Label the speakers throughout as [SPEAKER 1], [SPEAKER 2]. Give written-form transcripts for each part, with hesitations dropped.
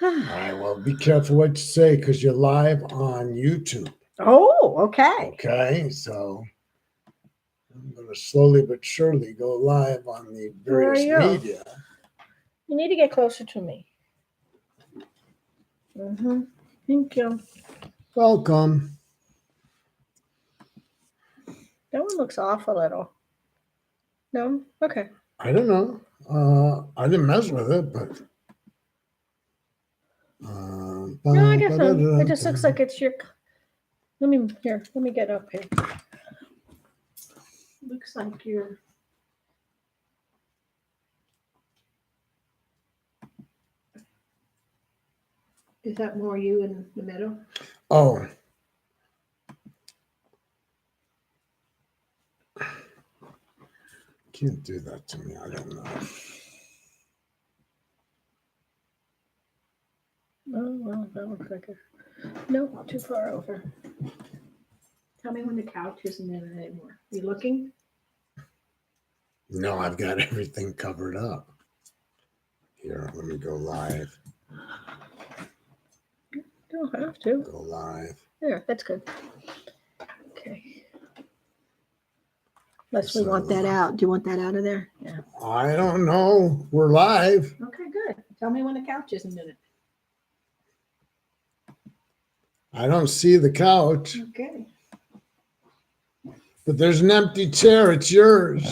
[SPEAKER 1] All right, well, be careful what you say because you're live on YouTube.
[SPEAKER 2] Oh, okay.
[SPEAKER 1] Okay, so I'm going to slowly but surely go live on the various
[SPEAKER 2] Where are you?
[SPEAKER 1] media.
[SPEAKER 2] You need to get closer to me. Mm-hmm. Thank you.
[SPEAKER 1] Welcome.
[SPEAKER 2] That one looks off a little. No? Okay.
[SPEAKER 1] I don't know. I didn't mess with it, but.
[SPEAKER 2] No, I guess so. It just looks like it's your. Let me get up here. Looks like you're. Is that more you in the middle?
[SPEAKER 1] Oh. Can't do that to me. I don't know.
[SPEAKER 2] Oh, well, that looks like it. No, too far over. Tell me when the couch isn't in it anymore. You looking?
[SPEAKER 1] No, I've got everything covered up. Here, let me go live.
[SPEAKER 2] Don't have to.
[SPEAKER 1] Go live.
[SPEAKER 2] There, that's good. Okay. Unless we want that out. Do you want that out of there? Yeah.
[SPEAKER 1] I don't know. We're live.
[SPEAKER 2] Okay, good. Tell me when the couch isn't in it.
[SPEAKER 1] I don't see the couch.
[SPEAKER 2] Okay.
[SPEAKER 1] But there's an empty chair. It's yours.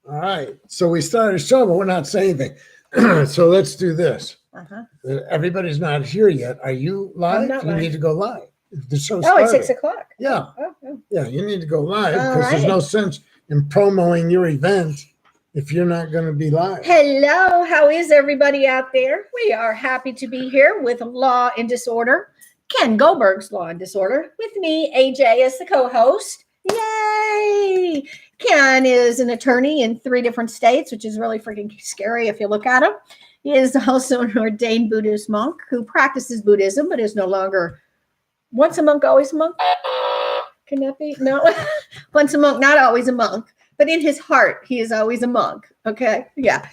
[SPEAKER 1] All right. So we started a show, but we're not saying anything. So let's do this.
[SPEAKER 2] Uh-huh.
[SPEAKER 1] Everybody's not here yet. Are you live?
[SPEAKER 2] I'm not
[SPEAKER 1] you
[SPEAKER 2] live.
[SPEAKER 1] need to go live. The show
[SPEAKER 2] Oh,
[SPEAKER 1] started.
[SPEAKER 2] it's 6 o'clock.
[SPEAKER 1] Yeah.
[SPEAKER 2] Oh.
[SPEAKER 1] Yeah, you need to go live
[SPEAKER 2] All
[SPEAKER 1] because there's no
[SPEAKER 2] right.
[SPEAKER 1] sense in promoting your event if you're not going to be live.
[SPEAKER 2] Hello. How is everybody out there? We are happy to be here with Law and Disorder. Ken Goldberg's Law and Disorder. With me, AJ, as the co-host. Yay! Ken is an attorney in 3 different states, which is really freaking scary if you look at him. He is also an ordained Buddhist monk who practices Buddhism, but is no longer once a monk, always a monk. Can that be? No. Once a monk, not always a monk, but in his heart, he is always a monk. Okay. Yeah.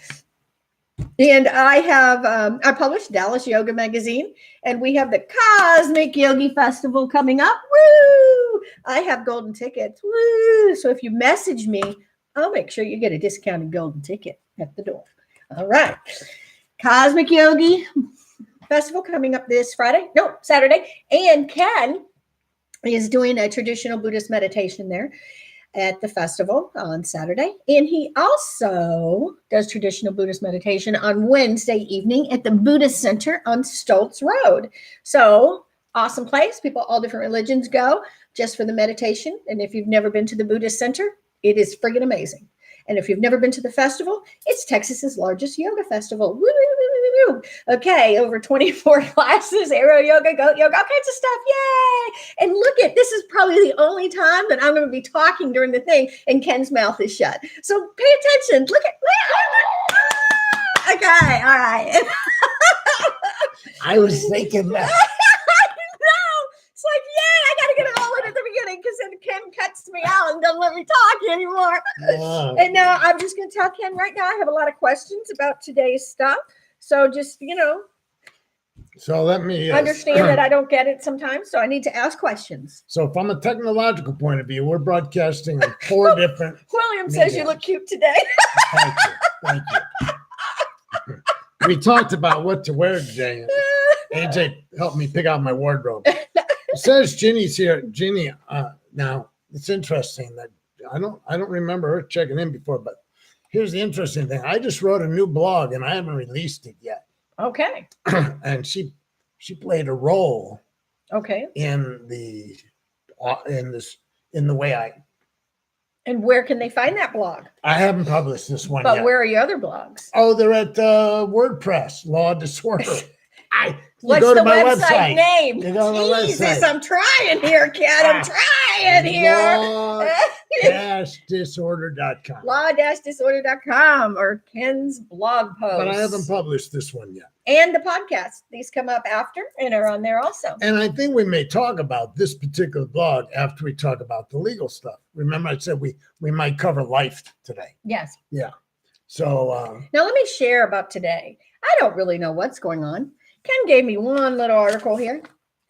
[SPEAKER 2] And I published Dallas Yoga Magazine, and we have the Cosmic Yogi Festival coming up. Woo! I have golden tickets. Woo! So if you message me, I'll make sure you get a discounted golden ticket at the door. All right. Cosmic Yogi Festival coming up this Saturday. And Ken is doing a traditional Buddhist meditation there at the festival on Saturday. And he also does traditional Buddhist meditation on Wednesday evening at the Buddhist Center on Stoltz Road. So awesome place. People, all different religions go just for the meditation. And if you've never been to the Buddhist Center, it is friggin' amazing. And if you've never been to the festival, it's Texas's largest yoga festival. Woo, woo, woo, woo, woo. Okay, over 24 classes, aerial yoga, goat yoga, all kinds of stuff. Yay! And look at, this is probably the only time that I'm going to be talking during the thing and Ken's mouth is shut. So pay attention. Look at, okay, all right.
[SPEAKER 1] I was thinking that.
[SPEAKER 2] It's like, yay, I got to get it all in at the beginning because then Ken cuts me out and doesn't let me talk anymore. And now I'm just going to tell Ken right now, I have a lot of questions about today's stuff. So just,
[SPEAKER 1] So let me
[SPEAKER 2] understand that I don't get it sometimes. So I need to ask questions.
[SPEAKER 1] So from a technological point of view, we're broadcasting on 4 different.
[SPEAKER 2] William says you look cute today.
[SPEAKER 1] Thank you. We talked about what to wear today. AJ helped me pick out my wardrobe. It says Ginny's here. Ginny, now it's interesting that I don't remember her checking in before, but here's the interesting thing. I just wrote a new blog and I haven't released it yet.
[SPEAKER 2] Okay.
[SPEAKER 1] And she played a role.
[SPEAKER 2] Okay.
[SPEAKER 1] In the way I.
[SPEAKER 2] And where can they find that blog?
[SPEAKER 1] I haven't published this one yet.
[SPEAKER 2] But where are your other blogs?
[SPEAKER 1] Oh, they're at WordPress, Law Disorder.
[SPEAKER 2] What's the website name?
[SPEAKER 1] You go to the
[SPEAKER 2] Jesus,
[SPEAKER 1] website.
[SPEAKER 2] I'm trying here, Ken. I'm trying here.
[SPEAKER 1] Law-disorder.com.
[SPEAKER 2] Law-disorder.com or Ken's blog post.
[SPEAKER 1] But I haven't published this one yet.
[SPEAKER 2] And the podcast. These come up after and are on there also.
[SPEAKER 1] And I think we may talk about this particular blog after we talk about the legal stuff. Remember I said we might cover life today.
[SPEAKER 2] Yes.
[SPEAKER 1] Yeah. So
[SPEAKER 2] Now let me share about today. I don't really know what's going on. Ken gave me one little article here.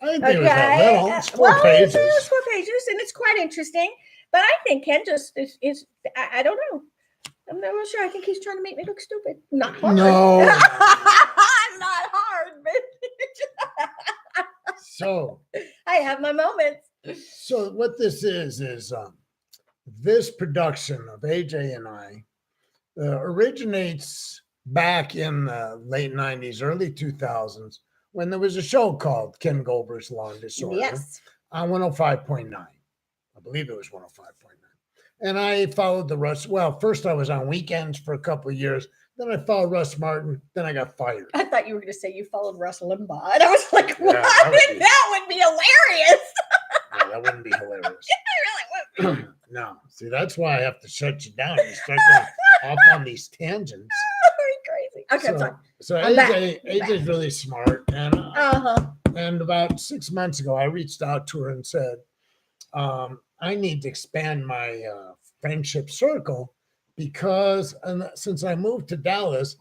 [SPEAKER 1] I didn't think it was that little. It's 4 pages.
[SPEAKER 2] It's 4 pages, and it's quite interesting. But I think Ken just is I don't know. I'm not real sure. I think he's trying to make me look stupid. Not hard.
[SPEAKER 1] No.
[SPEAKER 2] Not hard, but
[SPEAKER 1] So
[SPEAKER 2] I have my moments.
[SPEAKER 1] So what this is this production of AJ and I originates back in the late 90s, early 2000s, when there was a show called Ken Goldberg's Law and Disorder
[SPEAKER 2] Yes.
[SPEAKER 1] on 105.9. I believe it was 105.9. And I followed the Russ. Well, first I was on weekends for a couple of years. Then I followed Russ Martin. Then I got fired.
[SPEAKER 2] I thought you were going to say you followed Russ Limbaugh. And I was like,
[SPEAKER 1] Yeah,
[SPEAKER 2] what?
[SPEAKER 1] that
[SPEAKER 2] Would be hilarious.
[SPEAKER 1] No, that wouldn't be hilarious.
[SPEAKER 2] It really would.
[SPEAKER 1] No. See, that's why I have to shut you down. You start going off on these tangents.
[SPEAKER 2] Crazy. Okay, I'm sorry.
[SPEAKER 1] So
[SPEAKER 2] I'm back.
[SPEAKER 1] AJ's really smart. And about 6 months ago, I reached out to her and said, I need to expand my friendship circle because since I moved to Dallas,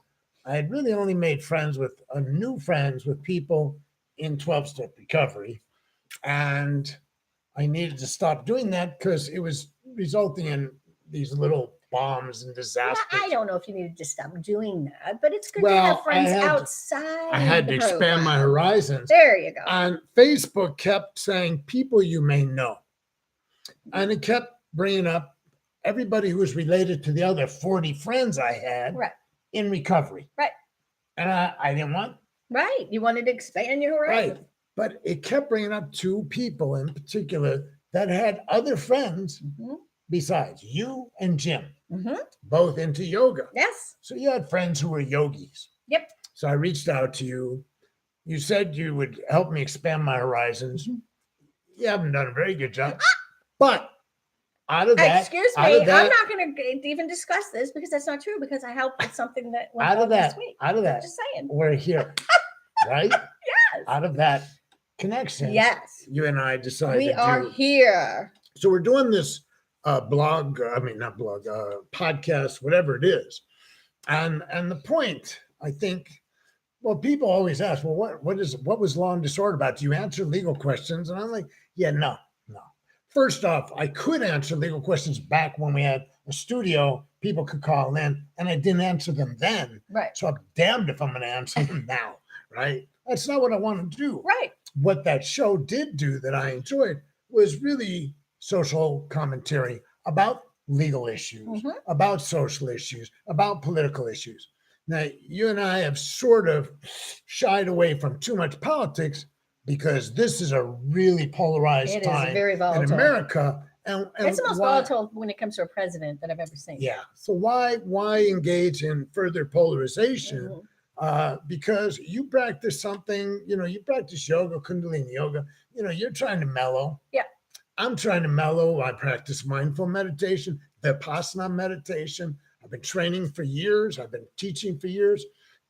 [SPEAKER 1] I had really only made friends with new friends with people in 12-step recovery. And I needed to stop doing that because it was resulting in these little bombs and disasters.
[SPEAKER 2] Well, I don't know if you needed to stop doing that, but it's good to
[SPEAKER 1] Well,
[SPEAKER 2] have friends outside.
[SPEAKER 1] I had to expand my horizons.
[SPEAKER 2] There you go.
[SPEAKER 1] And Facebook kept saying people you may know. And it kept bringing up everybody who was related to the other 40 friends I had in recovery.
[SPEAKER 2] Right.
[SPEAKER 1] And I didn't want.
[SPEAKER 2] Right. You wanted to expand your horizon.
[SPEAKER 1] Right. But it kept bringing up two people in particular that had other friends besides you and Jim, both into yoga.
[SPEAKER 2] Yes.
[SPEAKER 1] So you had friends who were yogis.
[SPEAKER 2] Yep.
[SPEAKER 1] So I reached out to you. You said you would help me expand my horizons. You haven't done a very good job. But out of that,
[SPEAKER 2] excuse me, I'm not going to even discuss this because that's not true. Because I helped with something that went on this week.
[SPEAKER 1] Out of that,
[SPEAKER 2] I'm just saying,
[SPEAKER 1] we're here, right?
[SPEAKER 2] Yes.
[SPEAKER 1] Out of that connection,
[SPEAKER 2] yes,
[SPEAKER 1] you and I decided
[SPEAKER 2] we are here.
[SPEAKER 1] So we're doing this podcast, whatever it is, and the point, I think. Well, people always ask, well, what was law and disorder about? Do you answer legal questions? And I'm like, yeah, no. First off, I could answer legal questions back when we had a studio. People could call in, and I didn't answer them then.
[SPEAKER 2] Right.
[SPEAKER 1] So I'm damned if I'm going to answer them now. Right. That's not what I want to do.
[SPEAKER 2] Right.
[SPEAKER 1] What that show did do that I enjoyed was really social commentary about legal issues, about social issues, about political issues. Now, you and I have sort of shied away from too much politics because this is a really polarized time
[SPEAKER 2] very volatile
[SPEAKER 1] in America. And
[SPEAKER 2] it's the most volatile when it comes to a president that I've ever seen.
[SPEAKER 1] Yeah. So why engage in further polarization? Because you practice something, you practice yoga, Kundalini yoga, you're trying to mellow. Yeah. I'm trying to mellow. I practice mindful meditation, Vipassana meditation. I've been training for years. I've been teaching for years.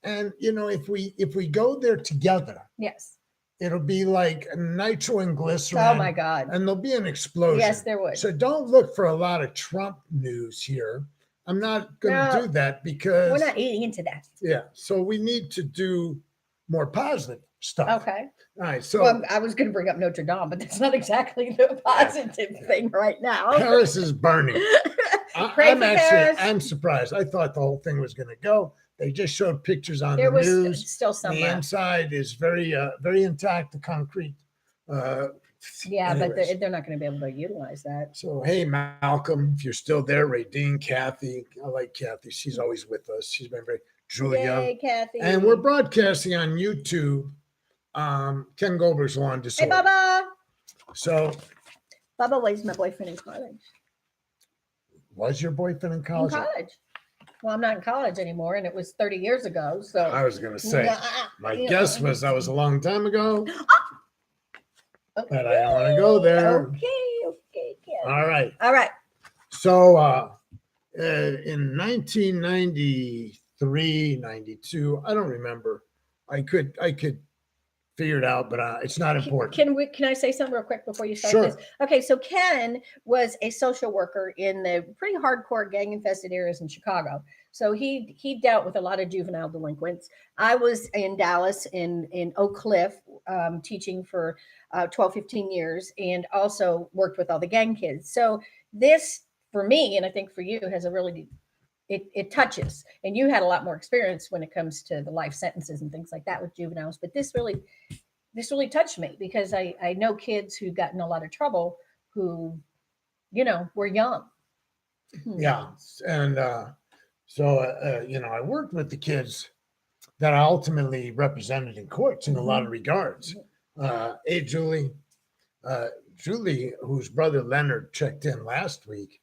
[SPEAKER 1] And, if we go there together. Yes. It'll be like nitro and glycerin.
[SPEAKER 2] Oh my God.
[SPEAKER 1] And there'll be an explosion.
[SPEAKER 2] Yes, there would.
[SPEAKER 1] So don't look for a lot of Trump news here. I'm not going to do that because
[SPEAKER 2] we're not eating into that.
[SPEAKER 1] Yeah. So we need to do more positive stuff.
[SPEAKER 2] Okay.
[SPEAKER 1] All right. So
[SPEAKER 2] I was going to bring up Notre Dame, but that's not exactly the positive thing right now.
[SPEAKER 1] Paris is burning. I'm surprised. I thought the whole thing was going to go. They just showed pictures on the news.
[SPEAKER 2] Still some.
[SPEAKER 1] The inside is very intact, the concrete.
[SPEAKER 2] Yeah, anyways. But they're not going to be able to utilize that.
[SPEAKER 1] So, hey, Malcolm, if you're still there, Radine, Kathy. I like Kathy. She's always with us. She's been very, Julia.
[SPEAKER 2] Hey, Kathy.
[SPEAKER 1] And we're broadcasting on YouTube, Ken Goldberg's Law and Disorder.
[SPEAKER 2] Hey, Bubba.
[SPEAKER 1] So.
[SPEAKER 2] Bubba was my boyfriend in college.
[SPEAKER 1] Was your boyfriend in college?
[SPEAKER 2] In college. Well, I'm not in college anymore, and it was 30 years ago. So
[SPEAKER 1] I was going to say, my guess was that was a long time ago.
[SPEAKER 2] Okay.
[SPEAKER 1] But I don't want to go there.
[SPEAKER 2] Okay.
[SPEAKER 1] All right. So in 1993, 92, I don't remember. I could figure it out, but it's not important.
[SPEAKER 2] Can I say something real quick before you start this?
[SPEAKER 1] Sure.
[SPEAKER 2] Okay, so Ken was a social worker in the pretty hardcore gang-infested areas in Chicago. So he dealt with a lot of juvenile delinquents. I was in Dallas in Oak Cliff teaching for 12, 15 years and also worked with all the gang kids. So this for me, and I think for you, has a really it touches. And you had a lot more experience when it comes to the life sentences and things like that with juveniles. But this really touched me because I know kids who got in a lot of trouble who, were young.
[SPEAKER 1] Yeah. And I worked with the kids that I ultimately represented in courts in a lot of regards. Julie, whose brother Leonard checked in last week,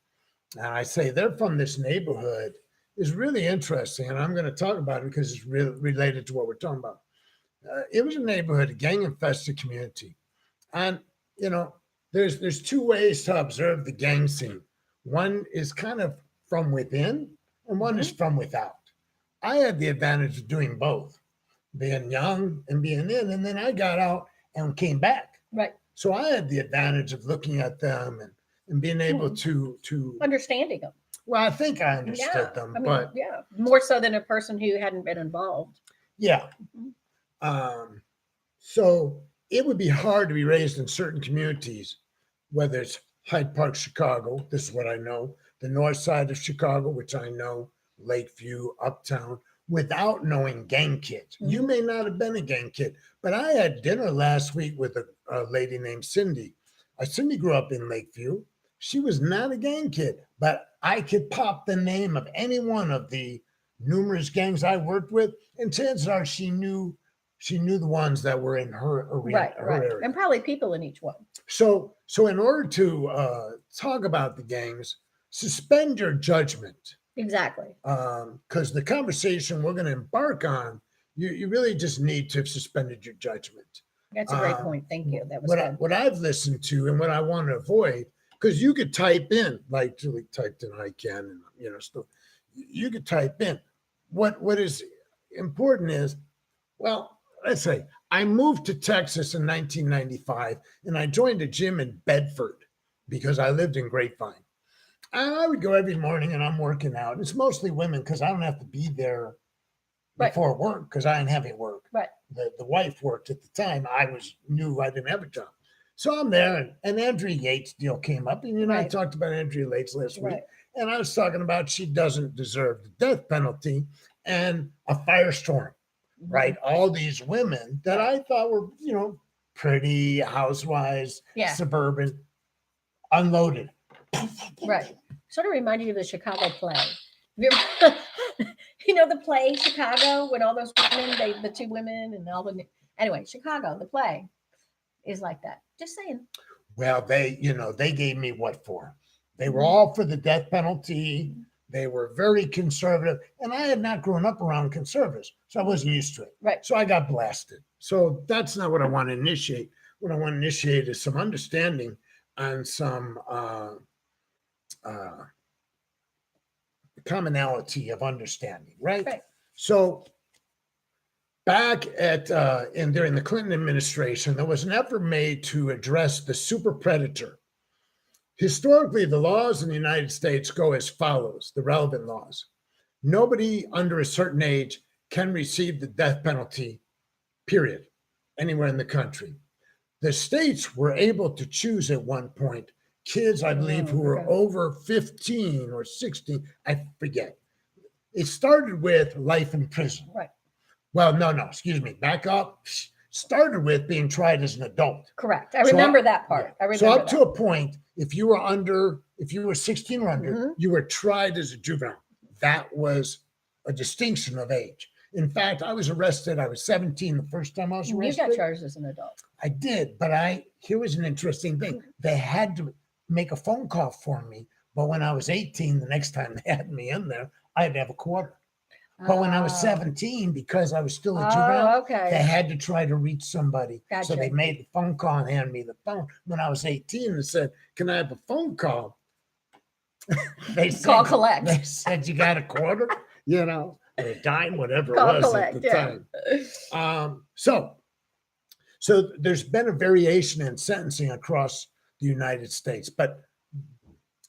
[SPEAKER 1] and I say they're from this neighborhood, is really interesting. And I'm going to talk about it because it's related to what we're talking about. It was a neighborhood, a gang infested community. And, there's two ways to observe the gang scene. One is kind of from within, and one is from without. I had the advantage of doing both, being young and being in, and then I got out and came back.
[SPEAKER 2] Right.
[SPEAKER 1] So I had the advantage of looking at them and being able to
[SPEAKER 2] understanding them.
[SPEAKER 1] Well, I think I understood them, but
[SPEAKER 2] more so than a person who hadn't been involved.
[SPEAKER 1] Yeah. So it would be hard to be raised in certain communities, whether it's Hyde Park, Chicago. This is what I know. The north side of Chicago, which I know, Lakeview, Uptown, without knowing gang kids. You may not have been a gang kid, but I had dinner last week with a lady named Cindy. Cindy grew up in Lakeview. She was not a gang kid, but I could pop the name of any one of the numerous gangs I worked with, and chances are she knew the ones that were in her arena, her area,
[SPEAKER 2] and probably people in each one.
[SPEAKER 1] So in order to talk about the gangs, suspend your judgment.
[SPEAKER 2] Exactly.
[SPEAKER 1] Because the conversation we're going to embark on, you really just need to have suspended your judgment.
[SPEAKER 2] That's a great point. Thank you. That was
[SPEAKER 1] what I've listened to and what I want to avoid, because you could type in, like Julie typed in, I can, and still, you could type in. What is important is, well, let's say I moved to Texas in 1995, and I joined a gym in Bedford because I lived in Grapevine. And I would go every morning, and I'm working out. It's mostly women because I don't have to be there before work because I didn't have any work.
[SPEAKER 2] Right.
[SPEAKER 1] The wife worked at the time. I knew I didn't have a job. So I'm there, and Andrea Yates' deal came up, and I talked about Andrea Yates last week, and I was talking about she doesn't deserve the death penalty and a firestorm, right? All these women that I thought were, pretty housewives, suburban, unloaded.
[SPEAKER 2] Right. Sort of reminded you of the Chicago play. The play Chicago when all those women, the two women and all the anyway, Chicago, the play is like that. Just saying. Well,
[SPEAKER 1] they gave me what for? They were all for the death penalty. They were very conservative, and I had not grown up around conservatives, so I wasn't used to it.
[SPEAKER 2] Right.
[SPEAKER 1] So I got blasted. So that's not what I want to initiate. What I want to initiate is some understanding on some commonality of understanding, right? So back during the Clinton administration, there was an effort made to address the super predator. Historically, the laws in the United States go as follows, the relevant laws. Nobody under a certain age can receive the death penalty, period, anywhere in the country. The states were able to choose at one point kids, I believe, who were over 15 or 16, I forget. It started with life in prison.
[SPEAKER 2] Right.
[SPEAKER 1] Well, no, excuse me, back up. Started with being tried as an adult.
[SPEAKER 2] Correct. I remember that part.
[SPEAKER 1] So up to a point, if you were 16 or under, you were tried as a juvenile. That was a distinction of age. In fact, I was arrested. I was 17 the first time I was arrested.
[SPEAKER 2] You got charged as an adult.
[SPEAKER 1] I did, but here was an interesting thing. They had to make a phone call for me, but when I was 18, the next time they had me in there, I had to have a quarter. But when I was 17, because I was still a juvenile, they had to try to reach somebody.
[SPEAKER 2] Gotcha.
[SPEAKER 1] So they made the phone call and handed me the phone. When I was 18 and said, "Can I have a phone call?" They said,
[SPEAKER 2] call collect.
[SPEAKER 1] They said, "You got a quarter?" Or a dime, whatever it was
[SPEAKER 2] collect,
[SPEAKER 1] at the time. So there's been a variation in sentencing across the United States, but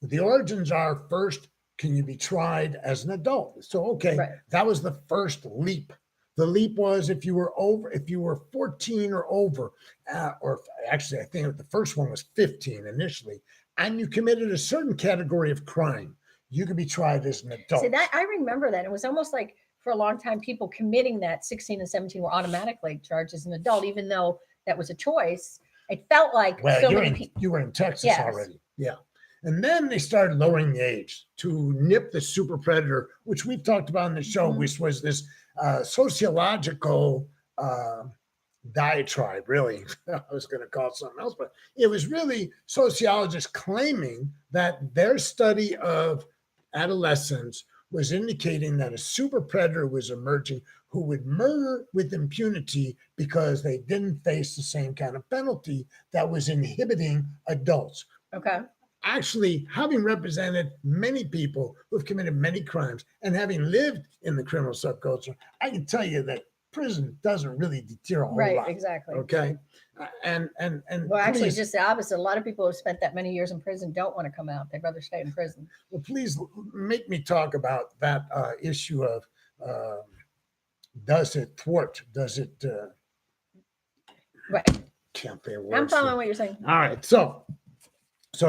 [SPEAKER 1] the origins are first can you be tried as an adult? So, okay,
[SPEAKER 2] Right.
[SPEAKER 1] that was the first leap. The leap was if you were 14 or over, or actually, I think the first one was 15 initially, and you committed a certain category of crime, you could be tried as an adult.
[SPEAKER 2] See, that I remember that. It was almost like for a long time, people committing that 16 and 17 were automatically charged as an adult, even though that was a choice. It felt like
[SPEAKER 1] Well,
[SPEAKER 2] so many people.
[SPEAKER 1] you were in Texas
[SPEAKER 2] Yes.
[SPEAKER 1] already. Yeah. And then they started lowering the age to nip the super predator, which we've talked about in the show,
[SPEAKER 2] Mhm.
[SPEAKER 1] which was this sociological diatribe, really. I was going to call it something else, but it was really sociologists claiming that their study of adolescents was indicating that a super predator was emerging who would murder with impunity because they didn't face the same kind of penalty that was inhibiting adults.
[SPEAKER 2] Okay.
[SPEAKER 1] Actually, having represented many people who've committed many crimes and having lived in the criminal subculture, I can tell you that prison doesn't really deter a whole
[SPEAKER 2] Right.
[SPEAKER 1] lot.
[SPEAKER 2] Exactly.
[SPEAKER 1] Okay. And
[SPEAKER 2] Well, actually,
[SPEAKER 1] please,
[SPEAKER 2] just the opposite. A lot of people who have spent that many years in prison don't want to come out. They'd rather stay in prison.
[SPEAKER 1] well, please make me talk about that issue of does it thwart? Does it?
[SPEAKER 2] Right.
[SPEAKER 1] Can't say words.
[SPEAKER 2] I'm following what you're saying.
[SPEAKER 1] All right. So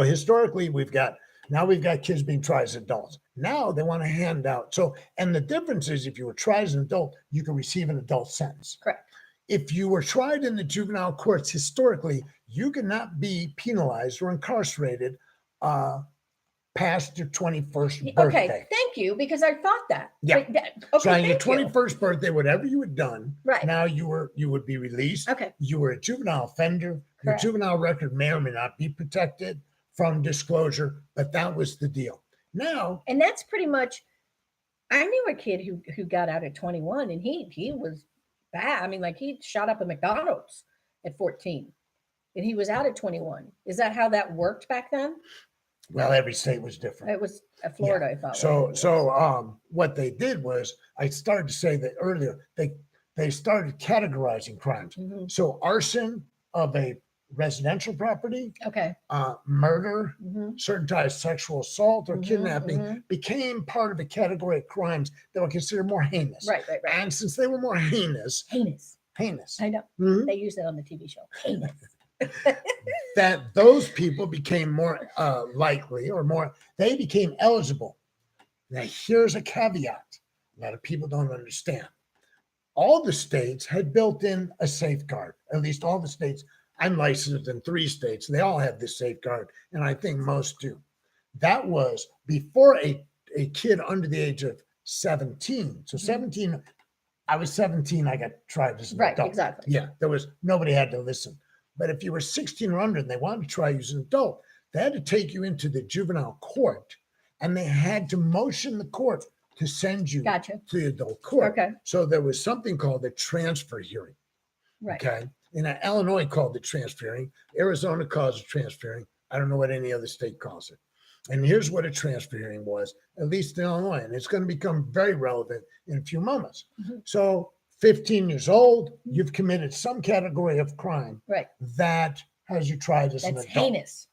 [SPEAKER 1] historically, we've got kids being tried as adults. Now they want to hand out. So, and the difference is if you were tried as an adult, you can receive an adult sentence.
[SPEAKER 2] Correct.
[SPEAKER 1] If you were tried in the juvenile courts historically, you cannot be penalized or incarcerated past your 21st birthday.
[SPEAKER 2] Okay. Thank you, because I thought that.
[SPEAKER 1] Yeah.
[SPEAKER 2] Okay.
[SPEAKER 1] So on your
[SPEAKER 2] thank you.
[SPEAKER 1] 21st birthday, whatever you had done,
[SPEAKER 2] Right.
[SPEAKER 1] now you would be released.
[SPEAKER 2] Okay.
[SPEAKER 1] You were a juvenile offender.
[SPEAKER 2] Correct.
[SPEAKER 1] Your juvenile record may or may not be protected from disclosure, but that was the deal. Now,
[SPEAKER 2] And that's pretty much. I knew a kid who got out at 21, and he was bad. I mean, like he shot up a McDonald's at 14, and he was out at 21. Is that how that worked back then?
[SPEAKER 1] well, every state was different.
[SPEAKER 2] It was Florida, I thought.
[SPEAKER 1] So what they did was, I started to say that earlier, they started categorizing crimes.
[SPEAKER 2] Mhm.
[SPEAKER 1] So arson of a residential property,
[SPEAKER 2] Okay.
[SPEAKER 1] murder,
[SPEAKER 2] Mhm.
[SPEAKER 1] certain types of sexual assault or
[SPEAKER 2] Mhm,
[SPEAKER 1] kidnapping
[SPEAKER 2] mhm.
[SPEAKER 1] became part of a category of crimes that were considered more heinous.
[SPEAKER 2] Right.
[SPEAKER 1] And since they were more heinous,
[SPEAKER 2] Heinous. I know.
[SPEAKER 1] mhm,
[SPEAKER 2] They use that on the TV show. Heinous.
[SPEAKER 1] that those people became more likely or more, they became eligible. Now, here's a caveat a lot of people don't understand. All the states had built in a safeguard, at least all the states. I'm licensed in 3 states. They all have this safeguard, and I think most do. That was before a kid under the age of 17. So 17, I was 17, I got tried as an
[SPEAKER 2] Right.
[SPEAKER 1] adult.
[SPEAKER 2] Exactly.
[SPEAKER 1] Yeah, nobody had to listen. But if you were 16 or under and they wanted to try you as an adult, they had to take you into the juvenile court, and they had to motion the court to send you
[SPEAKER 2] Gotcha.
[SPEAKER 1] to the adult court.
[SPEAKER 2] Okay.
[SPEAKER 1] So there was something called the transfer hearing.
[SPEAKER 2] Right.
[SPEAKER 1] Okay. And Illinois called it transfer hearing. Arizona calls it transfer hearing. I don't know what any other state calls it. And here's what a transfer hearing was, at least in Illinois. And it's going to become very relevant in a few moments.
[SPEAKER 2] Mhm.
[SPEAKER 1] So 15 years old, you've committed some category of crime
[SPEAKER 2] Right.
[SPEAKER 1] that has you tried as an
[SPEAKER 2] That's
[SPEAKER 1] adult.
[SPEAKER 2] heinous.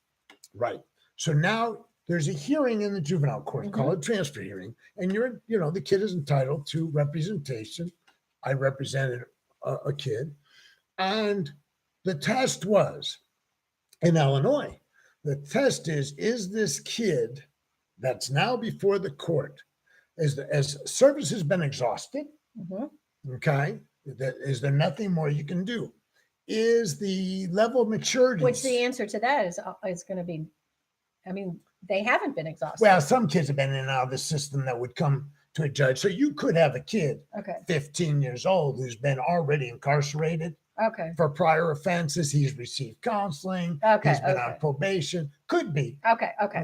[SPEAKER 1] Right. So now there's a hearing in the juvenile court, call it transfer hearing. And the kid is entitled to representation. I represented a kid. And the test was in Illinois. The test is this kid that's now before the court, as service has been exhausted,
[SPEAKER 2] Mhm.
[SPEAKER 1] okay, is there nothing more you can do? Is the level of maturity?
[SPEAKER 2] Which the answer to that is going to be, I mean, they haven't been exhausted.
[SPEAKER 1] Well, some kids have been in and out of the system that would come to a judge. So you could have a kid,
[SPEAKER 2] Okay.
[SPEAKER 1] 15 years old, who's been already incarcerated
[SPEAKER 2] Okay.
[SPEAKER 1] for prior offenses. He's received counseling.
[SPEAKER 2] Okay.
[SPEAKER 1] He's been on
[SPEAKER 2] Okay.
[SPEAKER 1] probation. Could be.
[SPEAKER 2] Okay.
[SPEAKER 1] Okay.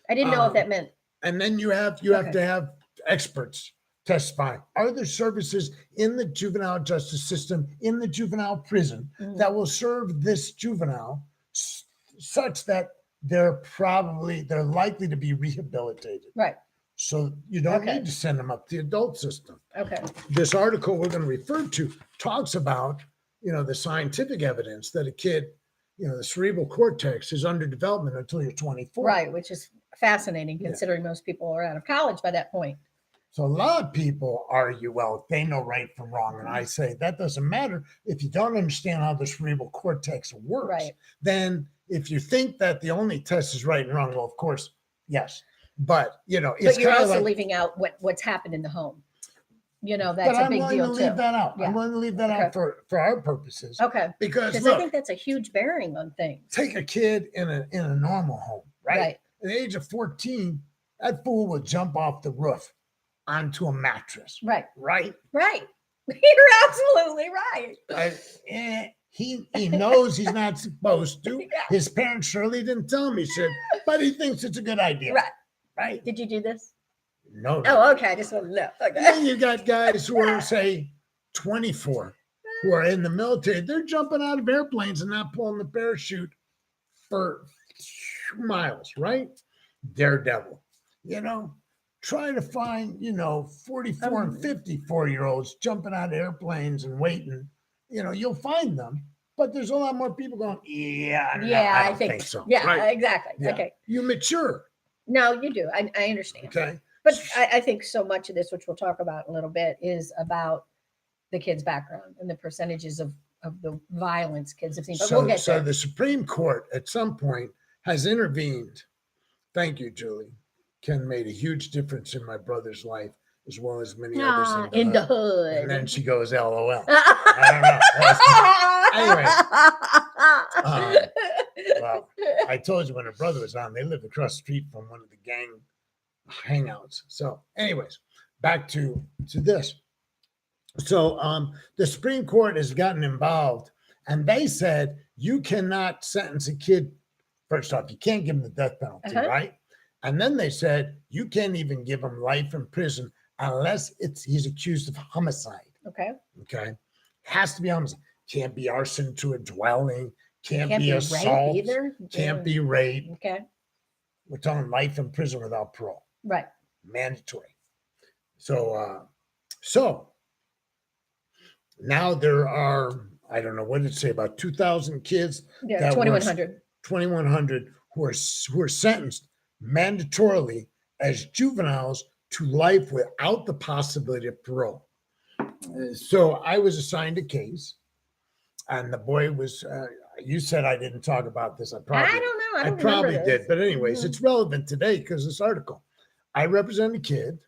[SPEAKER 2] I didn't know if that meant.
[SPEAKER 1] And then you have
[SPEAKER 2] Okay.
[SPEAKER 1] to have experts testify. Are there services in the juvenile justice system, in the juvenile prison,
[SPEAKER 2] Mhm.
[SPEAKER 1] that will serve this juvenile such that they're likely to be rehabilitated?
[SPEAKER 2] Right.
[SPEAKER 1] So you don't
[SPEAKER 2] Okay.
[SPEAKER 1] need to send them up the adult system.
[SPEAKER 2] Okay.
[SPEAKER 1] This article we're going to refer to talks about, the scientific evidence that a kid, the cerebral cortex is under development until you're 24.
[SPEAKER 2] Right. Which is fascinating considering most people are out of college by that point.
[SPEAKER 1] So a lot of people argue, well, they know right from wrong. And I say that doesn't matter. If you don't understand how the cerebral cortex works,
[SPEAKER 2] Right.
[SPEAKER 1] then if you think that the only test is right and wrong, well, of course, yes. But, it's
[SPEAKER 2] But you're
[SPEAKER 1] kind of
[SPEAKER 2] also
[SPEAKER 1] like,
[SPEAKER 2] leaving out what's happened in the home.
[SPEAKER 1] but
[SPEAKER 2] That's a
[SPEAKER 1] I'm
[SPEAKER 2] big
[SPEAKER 1] willing to
[SPEAKER 2] deal
[SPEAKER 1] leave
[SPEAKER 2] too.
[SPEAKER 1] that out.
[SPEAKER 2] Yeah.
[SPEAKER 1] I'm willing to leave that
[SPEAKER 2] Okay.
[SPEAKER 1] out for our purposes.
[SPEAKER 2] Okay.
[SPEAKER 1] Because
[SPEAKER 2] Because
[SPEAKER 1] look,
[SPEAKER 2] I think that's a huge bearing on things.
[SPEAKER 1] take a kid in a normal home, right?
[SPEAKER 2] Right.
[SPEAKER 1] At the age of 14, that fool would jump off the roof onto a mattress.
[SPEAKER 2] Right.
[SPEAKER 1] Right.
[SPEAKER 2] Right. You're absolutely right.
[SPEAKER 1] He knows he's not supposed to.
[SPEAKER 2] Yeah.
[SPEAKER 1] His parents surely didn't tell him he should, but he thinks it's a good idea.
[SPEAKER 2] Right.
[SPEAKER 1] Right.
[SPEAKER 2] Did you do this?
[SPEAKER 1] No.
[SPEAKER 2] Oh, okay. I just want to know. Okay.
[SPEAKER 1] Then you got guys who are, say, 24, who are in the military. They're jumping out of airplanes and not pulling the parachute for miles, right? Daredevil. Try to find, 44 and 54-year-olds jumping out of airplanes and waiting. You'll find them, but there's a lot more people going, I don't think so.
[SPEAKER 2] Yeah,
[SPEAKER 1] Right?
[SPEAKER 2] exactly.
[SPEAKER 1] Yeah.
[SPEAKER 2] Okay.
[SPEAKER 1] You mature.
[SPEAKER 2] No, you do. I understand.
[SPEAKER 1] Okay.
[SPEAKER 2] But I think so much of this, which we'll talk about in a little bit, is about the kids' background and the percentages of the violence kids have seen. But we'll get
[SPEAKER 1] So
[SPEAKER 2] there.
[SPEAKER 1] the Supreme Court at some point has intervened. Thank you, Julie. Ken made a huge difference in my brother's life, as well as many others
[SPEAKER 2] in the hood.
[SPEAKER 1] And then she goes, LOL. I don't know. Anyway, well, I told you when her brother was on, they lived across the street from one of the gang hangouts. So, anyways, back to this. So, the Supreme Court has gotten involved, and they said you cannot sentence a kid. First off, you can't give him the death penalty, right? And then they said you can't even give him life in prison unless he's accused of homicide.
[SPEAKER 2] Okay.
[SPEAKER 1] Has to be homicide. Can't be arson to a dwelling. Can't be assault.
[SPEAKER 2] Rape either.
[SPEAKER 1] Can't be rape.
[SPEAKER 2] Okay.
[SPEAKER 1] We're talking life in prison without parole.
[SPEAKER 2] Right.
[SPEAKER 1] Mandatory. So now there are, I don't know what did it say, about 2,000 kids.
[SPEAKER 2] Yeah, 2,100.
[SPEAKER 1] 2,100 who are sentenced mandatorily as juveniles to life without the possibility of parole. So I was assigned a case, and the boy was. You said I didn't talk about this. I don't know. I probably did, but anyways, it's relevant today because this article. I represent a kid,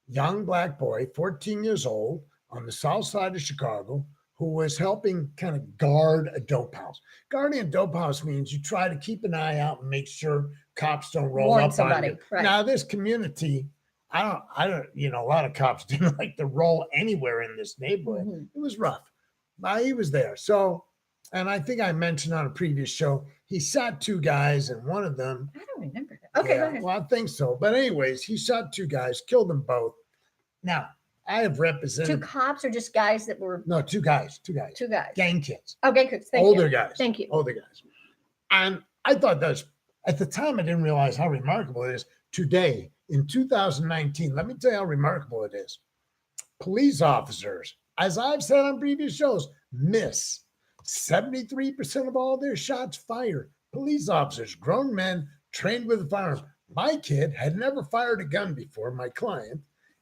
[SPEAKER 1] young black boy, 14 years old, on the south side of Chicago, who was helping kind of guard a dope house. Guarding a dope house means you try to keep an eye out and make sure cops don't roll up on you.
[SPEAKER 2] Right.
[SPEAKER 1] Now, this community, I don't, a lot of cops didn't like to roll anywhere in this neighborhood. Mm-hmm. It was rough. But he was there. So, and I think I mentioned on a previous show, he shot two guys, and one of them.
[SPEAKER 2] I don't remember that. Okay, go ahead.
[SPEAKER 1] Well, I think so. But anyways, he shot two guys, killed them both. Now, I have represented.
[SPEAKER 2] 2 cops or just guys that were.
[SPEAKER 1] No, 2 guys. 2 guys. Gang kids.
[SPEAKER 2] Oh, gang kids.
[SPEAKER 1] Older guys.
[SPEAKER 2] Thank you.
[SPEAKER 1] Older guys. And I thought that was, at the time, I didn't realize how remarkable it is. Today, in 2019, let me tell you how remarkable it is. Police officers, as I've said on previous shows, miss 73% of all their shots fired. Police officers, grown men trained with a firearm. My kid had never fired a gun before, my client.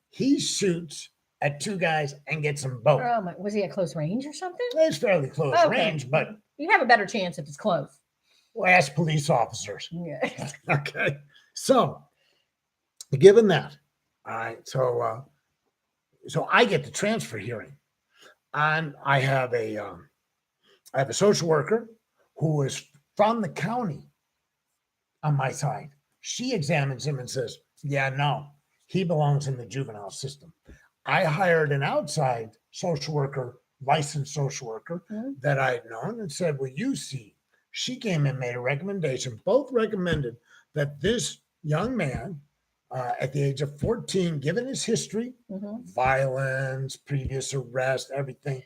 [SPEAKER 1] He shoots at 2 guys and gets them both.
[SPEAKER 2] Oh my, was he at close range or something?
[SPEAKER 1] It's fairly close range, but
[SPEAKER 2] you have a better chance if it's close.
[SPEAKER 1] Well, ask police officers.
[SPEAKER 2] Yeah.
[SPEAKER 1] Okay. So, given that, all right. So I get the transfer hearing, and I have a social worker who is from the county on my side. She examines him and says, "Yeah, no, he belongs in the juvenile system." I hired an outside social worker, licensed social worker that I had known, and said, "Well, you see." She came and made a recommendation. Both recommended that this young man, at the age of 14, given his history, violence, previous arrest, everything,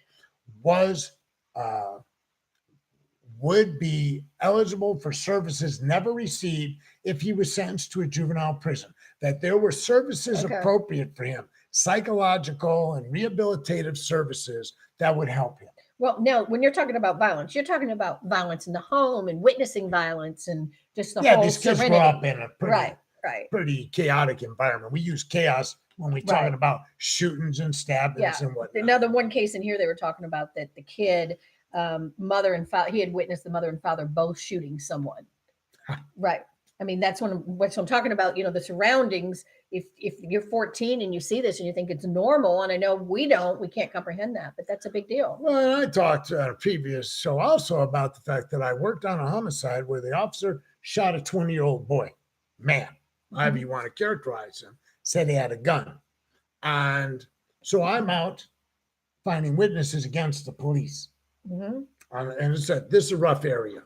[SPEAKER 1] would be eligible for services never received if he was sentenced to a juvenile prison. That there were services appropriate for him, psychological and rehabilitative services that would help him.
[SPEAKER 2] Well, no, when you're talking about violence, you're talking about violence in the home and witnessing violence and just the whole
[SPEAKER 1] these kids grew up in a pretty
[SPEAKER 2] Right.
[SPEAKER 1] pretty chaotic environment. We use chaos when we're talking about shootings and stabbings and whatnot.
[SPEAKER 2] Another one case in here, they were talking about that the kid, mother and father, he had witnessed the mother and father both shooting someone. Right. I mean, that's what I'm talking about, the surroundings. If you're 14 and you see this and you think it's normal, and I know we can't comprehend that, but that's a big deal.
[SPEAKER 1] Well, I talked on a previous show also about the fact that I worked on a homicide where the officer shot a 20-year-old boy, man, however you want to characterize him, said he had a gun. And so I'm out finding witnesses against the police. And it said, this is a rough area.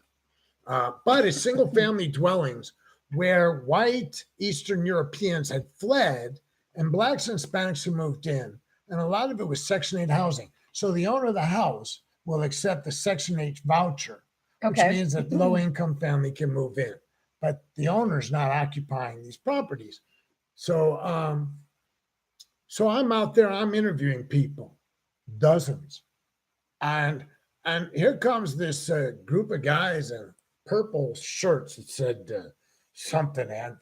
[SPEAKER 1] But it's single family dwellings where white Eastern Europeans had fled and blacks and Hispanics who moved in. And a lot of it was Section 8 housing. So the owner of the house will accept the Section 8 voucher, which means that low income family can move in. But the owner's not occupying these properties. So, so I'm out there, I'm interviewing people, dozens. And here comes this group of guys in purple shirts that said something, and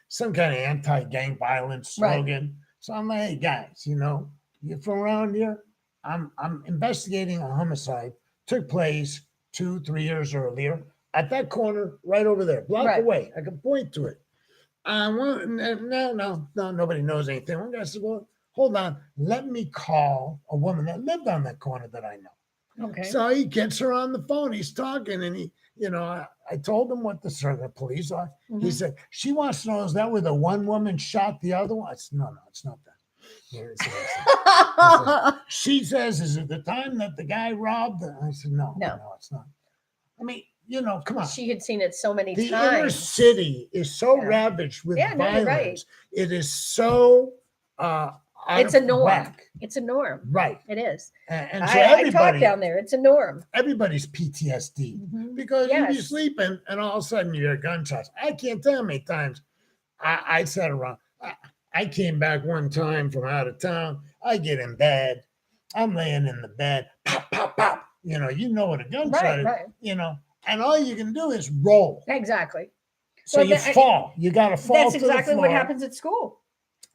[SPEAKER 1] some kind of anti-gang violence slogan. Right. So I'm like, hey guys, you're from around here. I'm investigating a homicide took place 2-3 years earlier at that corner right over there, block away. I can point to it. No, nobody knows anything. One guy said, well, hold on, let me call a woman that lived on that corner that I know.
[SPEAKER 2] Okay.
[SPEAKER 1] So he gets her on the phone. He's talking, and I told him what the police are. He said, she wants to know, is that where the one woman shot the other one? I said, no, it's not that. She says, is it the time that the guy robbed? I said, no, it's not. I mean, come on.
[SPEAKER 2] She had seen it so many times.
[SPEAKER 1] The inner city is so ravaged with violence.
[SPEAKER 2] Right.
[SPEAKER 1] It is so
[SPEAKER 2] it's a norm.
[SPEAKER 1] Whack.
[SPEAKER 2] It's a norm.
[SPEAKER 1] Right.
[SPEAKER 2] It is.
[SPEAKER 1] And so
[SPEAKER 2] I talk down there. It's a norm.
[SPEAKER 1] Everybody's PTSD because you be sleeping and all of a sudden you hear gunshots. I can't tell how many times I sat around. I came back one time from out of town. I get in bed. I'm laying in the bed. Pop, pop, pop. You know what a gunshot is. Right. And all you can do is roll.
[SPEAKER 2] Exactly.
[SPEAKER 1] So you fall. You got to fall.
[SPEAKER 2] That's exactly what happens at school.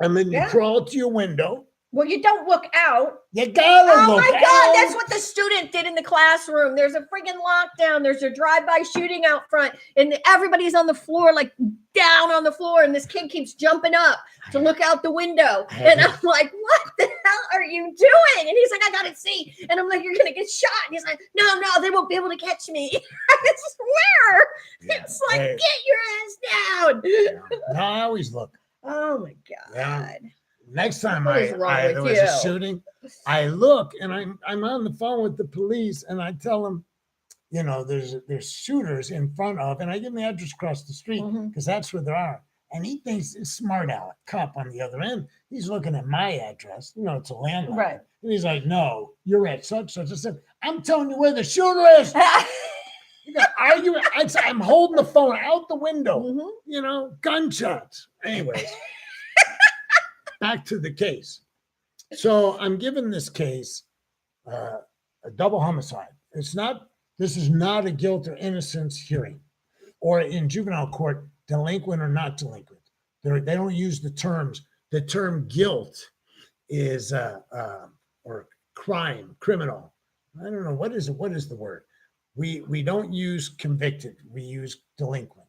[SPEAKER 1] And then you crawl to your window.
[SPEAKER 2] Well, you don't look out.
[SPEAKER 1] You gotta look out.
[SPEAKER 2] Oh my God, that's what the student did in the classroom. There's a friggin' lockdown. There's a drive-by shooting out front, and everybody's on the floor, like down on the floor, and this kid keeps jumping up to look out the window. And I'm like, what the hell are you doing? And he's like, I gotta see. And I'm like, you're gonna get shot. And he's like, no, they won't be able to catch me. I swear. Yeah. It's like, get your ass down.
[SPEAKER 1] No, I always look.
[SPEAKER 2] Oh my God.
[SPEAKER 1] Yeah. Next time there
[SPEAKER 2] there
[SPEAKER 1] was a shooting, I look and I'm on the phone with the police and I tell them, there's shooters in front of, and I give them the address across the street because that's where there are. And he thinks it's smart aleck cop on the other end. He's looking at my address. It's a landline. Right. And he's like, no, you're at such. I said, I'm telling you where the shooter is. I'm holding the phone out the window, gunshots. Anyways. Back to the case. So I'm giving this case a double homicide. This is not a guilt or innocence hearing, or in juvenile court, delinquent or not delinquent. They don't use the terms. The term guilt is or crime, criminal. I don't know what is it. What is the word? We don't use convicted. We use delinquent.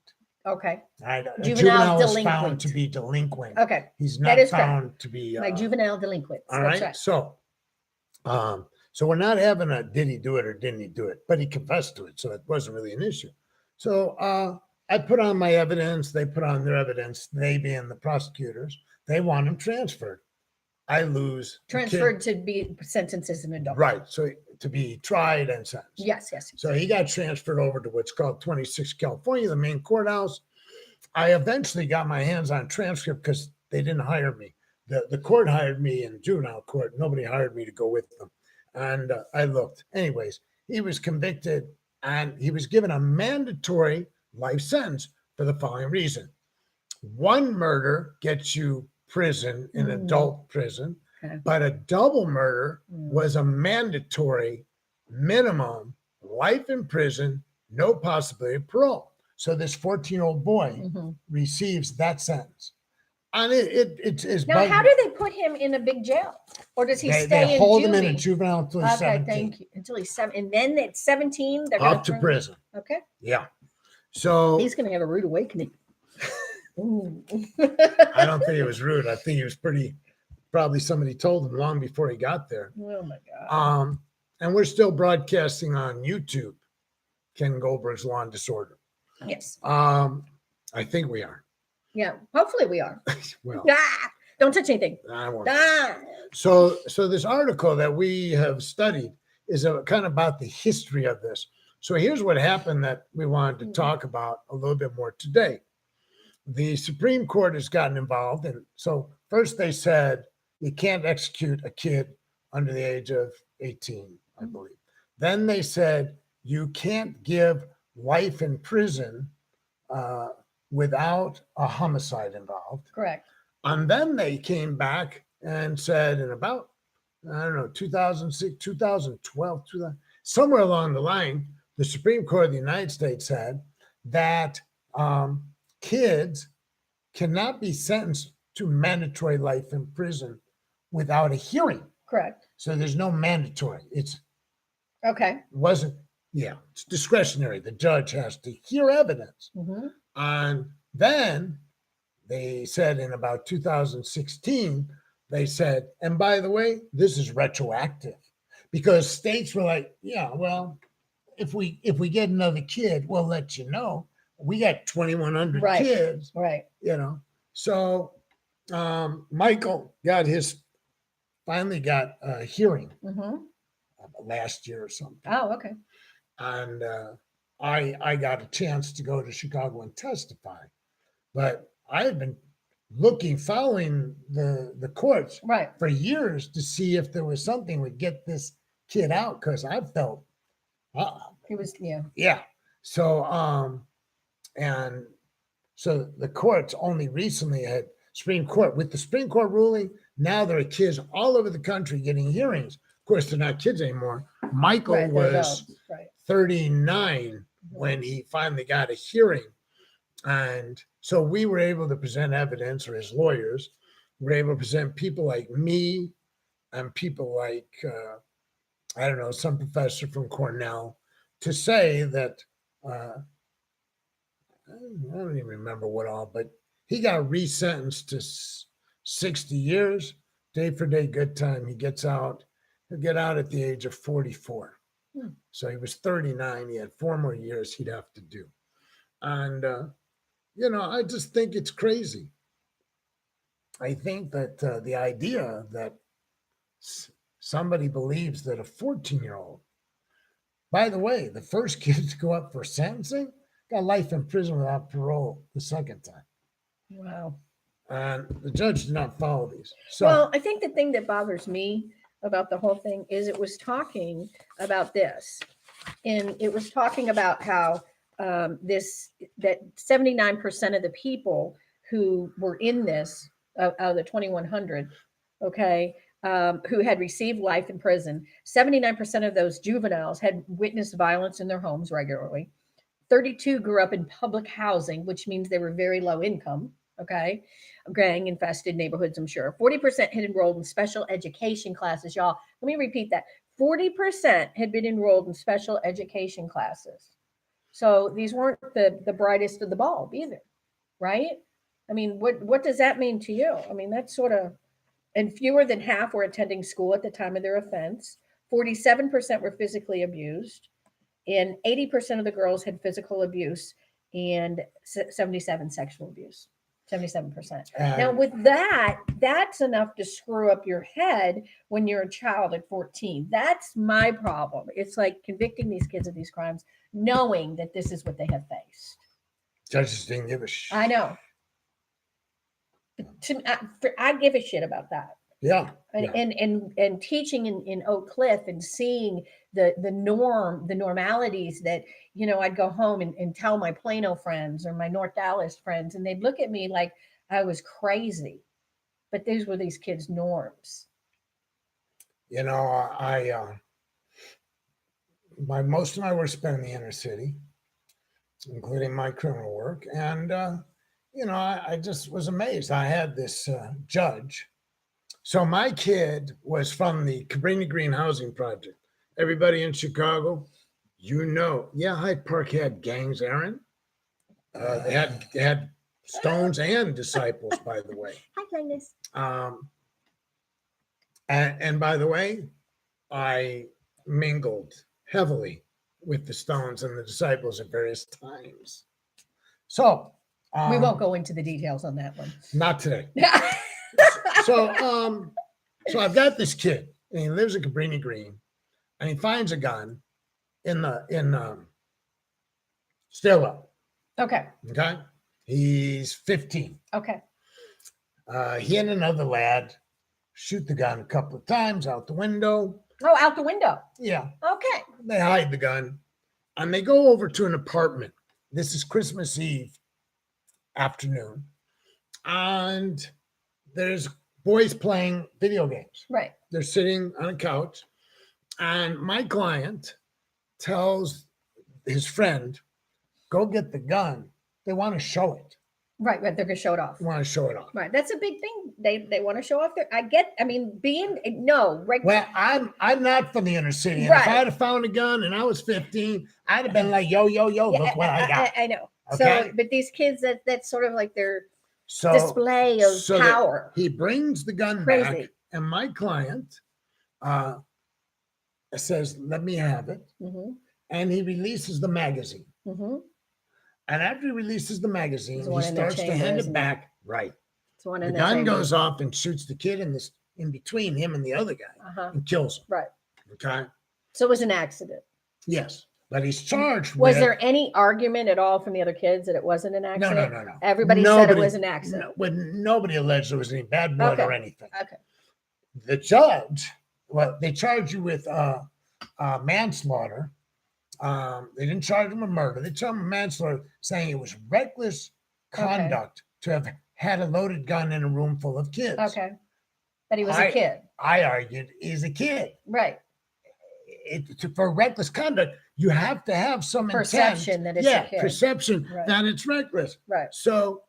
[SPEAKER 2] Okay.
[SPEAKER 1] Juvenile is found to be delinquent.
[SPEAKER 2] Okay.
[SPEAKER 1] He's not found to be
[SPEAKER 2] like juvenile delinquent.
[SPEAKER 1] All right. Right. So we're not having a did he do it or didn't he do it, but he confessed to it, so it wasn't really an issue. So I put on my evidence. They put on their evidence. They being the prosecutors, they want him transferred. I lose.
[SPEAKER 2] Transferred to be sentenced as an adult.
[SPEAKER 1] Right. So to be tried and sentenced.
[SPEAKER 2] Yes.
[SPEAKER 1] So he got transferred over to what's called 26 California, the main courthouse. I eventually got my hands on transcript because they didn't hire me. The court hired me in juvenile court. Nobody hired me to go with them. And I looked. Anyways, he was convicted and he was given a mandatory life sentence for the following reason. One murder gets you prison in adult prison. Okay. But a double murder was a mandatory minimum life in prison, no possibility of parole. So this 14-year-old boy
[SPEAKER 2] Mhm.
[SPEAKER 1] receives that sentence. And it's
[SPEAKER 2] Now, how do they put him in a big jail, or does he
[SPEAKER 1] they
[SPEAKER 2] stay in
[SPEAKER 1] hold him in a
[SPEAKER 2] juvie?
[SPEAKER 1] juvenile until he's
[SPEAKER 2] Okay,
[SPEAKER 1] 17.
[SPEAKER 2] thank you. Until he's 7, and then at 17, they're going
[SPEAKER 1] Up to prison.
[SPEAKER 2] Okay,
[SPEAKER 1] Yeah. So
[SPEAKER 2] he's going to have a rude awakening. Ooh.
[SPEAKER 1] I don't think it was rude. I think it was probably somebody told him long before he got there.
[SPEAKER 2] Oh my God.
[SPEAKER 1] And we're still broadcasting on YouTube, Ken Goldberg's Law and Disorder.
[SPEAKER 2] Yes.
[SPEAKER 1] I think we are.
[SPEAKER 2] Yeah. Hopefully we are.
[SPEAKER 1] Well,
[SPEAKER 2] don't touch anything.
[SPEAKER 1] I won't. So this article that we have studied is kind of about the history of this. So here's what happened that we wanted to talk about a little bit more today. The Supreme Court has gotten involved. And so first they said you can't execute a kid under the age of 18, I believe. Then they said you can't give life in prison without a homicide involved.
[SPEAKER 2] Correct.
[SPEAKER 1] And then they came back and said in about, 2006, 2012, somewhere along the line, the Supreme Court of the United States said that kids cannot be sentenced to mandatory life in prison without a hearing.
[SPEAKER 2] Correct.
[SPEAKER 1] So there's no mandatory. It's discretionary. The judge has to hear evidence.
[SPEAKER 2] Mm-hmm.
[SPEAKER 1] And then they said in about 2016, they said, and by the way, this is retroactive because states were like, yeah, well, if we get another kid, we'll let you know. We got 2,100 kids,
[SPEAKER 2] right?
[SPEAKER 1] So Michael finally got a hearing last year or something.
[SPEAKER 2] Oh, okay.
[SPEAKER 1] And I got a chance to go to Chicago and testify, but I had been following the courts for years to see if there was something would get this kid out because I felt
[SPEAKER 2] he was
[SPEAKER 1] So so the courts only recently had Supreme Court with the Supreme Court ruling. Now there are kids all over the country getting hearings. Of course, they're not kids anymore. Michael was 39 when he finally got a hearing. And so we were able to present evidence, or his lawyers were able to present people like me and people like, some professor from Cornell to say that, I don't even remember what all, but he got resentenced to 60 years, day for day, good time. He gets out. He'll get out at the age of 44. So he was 39. He had 4 more years he'd have to do. And, I just think it's crazy. I think that the idea that somebody believes that a 14-year-old, by the way, the first kid to go up for sentencing got life in prison without parole the second time.
[SPEAKER 2] Wow.
[SPEAKER 1] And the judge did not follow these.
[SPEAKER 2] Well, I think the thing that bothers me about the whole thing is it was talking about this. And it was talking about how that 79% of the people who were in this, out of the 2,100, who had received life in prison, 79% of those juveniles had witnessed violence in their homes regularly. 32 grew up in public housing, which means they were very low income. Gang infested neighborhoods, I'm sure. 40% had enrolled in special education classes. Y'all, let me repeat that. 40% had been enrolled in special education classes. So these weren't the brightest of the bulb either, right? I mean, what does that mean to you? I mean, that's sort of, and fewer than half were attending school at the time of their offense. 47% were physically abused, and 80% of the girls had physical abuse, and 77 sexual abuse. 77%. Now, with that, that's enough to screw up your head when you're a child at 14. That's my problem. It's like convicting these kids of these crimes, knowing that this is what they have faced.
[SPEAKER 1] Judges didn't give a shit.
[SPEAKER 2] I know. I give a shit about that.
[SPEAKER 1] Yeah.
[SPEAKER 2] And teaching in Oak Cliff and seeing the normalities that, I'd go home and tell my Plano friends or my North Dallas friends, and they'd look at me like I was crazy. But these were these kids' norms.
[SPEAKER 1] Most of my work spent in the inner city. including my criminal work. And, I just was amazed. I had this judge. So my kid was from the Cabrini Green Housing Project. Everybody in Chicago, yeah, Hyde Park had gangs, Aaron. They had Stones and Disciples, by the way.
[SPEAKER 2] Hi, Kindness.
[SPEAKER 1] And by the way, I mingled heavily with the Stones and the Disciples at various times. So
[SPEAKER 2] We won't go into the details on that one.
[SPEAKER 1] not today. So I've got this kid, and he lives in Cabrini Green, and he finds a gun in stairwell.
[SPEAKER 2] Okay.
[SPEAKER 1] Okay, he's 15.
[SPEAKER 2] Okay.
[SPEAKER 1] He and another lad shoot the gun a couple of times out the window.
[SPEAKER 2] Oh, out the window.
[SPEAKER 1] Yeah,
[SPEAKER 2] Okay.
[SPEAKER 1] they hide the gun, and they go over to an apartment. This is Christmas Eve afternoon, and there's boys playing video games.
[SPEAKER 2] Right.
[SPEAKER 1] They're sitting on a couch, and my client tells his friend, "Go get the gun." They want to show it.
[SPEAKER 2] Right. They're going to show it off.
[SPEAKER 1] They want to show it off.
[SPEAKER 2] Right. That's a big thing. They want to show off their.
[SPEAKER 1] Well, I'm not from the inner city. And
[SPEAKER 2] Right.
[SPEAKER 1] if I'd have found a gun and I was 15, I'd have been like, yo, look what I got.
[SPEAKER 2] I know.
[SPEAKER 1] Okay?
[SPEAKER 2] So, but these kids, that's sort of like their
[SPEAKER 1] So
[SPEAKER 2] display of
[SPEAKER 1] so
[SPEAKER 2] power.
[SPEAKER 1] he brings the gun
[SPEAKER 2] Crazy.
[SPEAKER 1] back, and my client says, "Let me have it."
[SPEAKER 2] Mm-hmm.
[SPEAKER 1] And he releases the magazine.
[SPEAKER 2] Mm-hmm.
[SPEAKER 1] And after he releases the magazine,
[SPEAKER 2] There's
[SPEAKER 1] he
[SPEAKER 2] one in the
[SPEAKER 1] starts to
[SPEAKER 2] chamber,
[SPEAKER 1] hand it
[SPEAKER 2] isn't
[SPEAKER 1] back. Right.
[SPEAKER 2] It's one
[SPEAKER 1] The
[SPEAKER 2] in the
[SPEAKER 1] gun
[SPEAKER 2] chamber.
[SPEAKER 1] goes off and shoots the kid in between him and the other guy
[SPEAKER 2] Uh-huh.
[SPEAKER 1] and kills him.
[SPEAKER 2] Right.
[SPEAKER 1] Okay.
[SPEAKER 2] So it was an accident.
[SPEAKER 1] Yes. But he's charged
[SPEAKER 2] Was
[SPEAKER 1] with.
[SPEAKER 2] there any argument at all from the other kids that it wasn't an
[SPEAKER 1] No,
[SPEAKER 2] accident?
[SPEAKER 1] no, no, no.
[SPEAKER 2] Everybody said it was an accident.
[SPEAKER 1] Nobody alleged there was any bad blood or
[SPEAKER 2] Okay.
[SPEAKER 1] anything.
[SPEAKER 2] Okay.
[SPEAKER 1] The judge, well, they charged you with manslaughter. They didn't charge him with murder. They charged him with manslaughter, saying it was reckless conduct to have had a loaded gun in a room full of kids.
[SPEAKER 2] Okay. That he was a kid.
[SPEAKER 1] I argued he's a kid.
[SPEAKER 2] Right.
[SPEAKER 1] For reckless conduct, you have to have some
[SPEAKER 2] Perception
[SPEAKER 1] intent.
[SPEAKER 2] that it's a kid.
[SPEAKER 1] Perception
[SPEAKER 2] Right.
[SPEAKER 1] that it's reckless.
[SPEAKER 2] Right.
[SPEAKER 1] So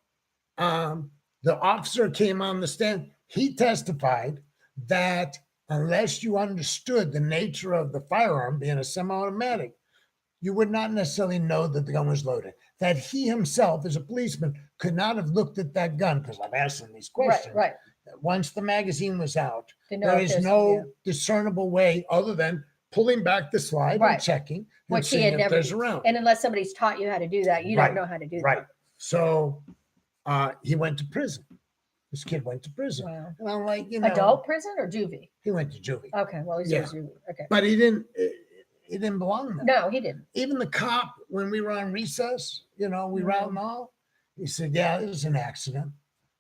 [SPEAKER 1] the officer came on the stand. He testified that unless you understood the nature of the firearm being a semi-automatic, you would not necessarily know that the gun was loaded. That he himself, as a policeman, could not have looked at that gun, because I've asked him these questions.
[SPEAKER 2] Right.
[SPEAKER 1] Once the magazine was out,
[SPEAKER 2] To know
[SPEAKER 1] there
[SPEAKER 2] if
[SPEAKER 1] is
[SPEAKER 2] there's-
[SPEAKER 1] no
[SPEAKER 2] yeah.
[SPEAKER 1] discernible way other than pulling back the slide
[SPEAKER 2] Right.
[SPEAKER 1] and checking and
[SPEAKER 2] Which he
[SPEAKER 1] seeing
[SPEAKER 2] had
[SPEAKER 1] if
[SPEAKER 2] never.
[SPEAKER 1] there's around.
[SPEAKER 2] And unless somebody's taught you how to do that, you
[SPEAKER 1] Right.
[SPEAKER 2] don't know how to do
[SPEAKER 1] Right.
[SPEAKER 2] that.
[SPEAKER 1] So he went to prison. This kid went to prison.
[SPEAKER 2] Wow.
[SPEAKER 1] And I'm like,
[SPEAKER 2] Adult prison or juvie?
[SPEAKER 1] he went to juvie.
[SPEAKER 2] Okay. Well, he's
[SPEAKER 1] Yeah.
[SPEAKER 2] juvie. Okay.
[SPEAKER 1] But he didn't belong there.
[SPEAKER 2] No, he didn't.
[SPEAKER 1] Even the cop, when we were on recess, we were out and all, he said, yeah, it was an accident.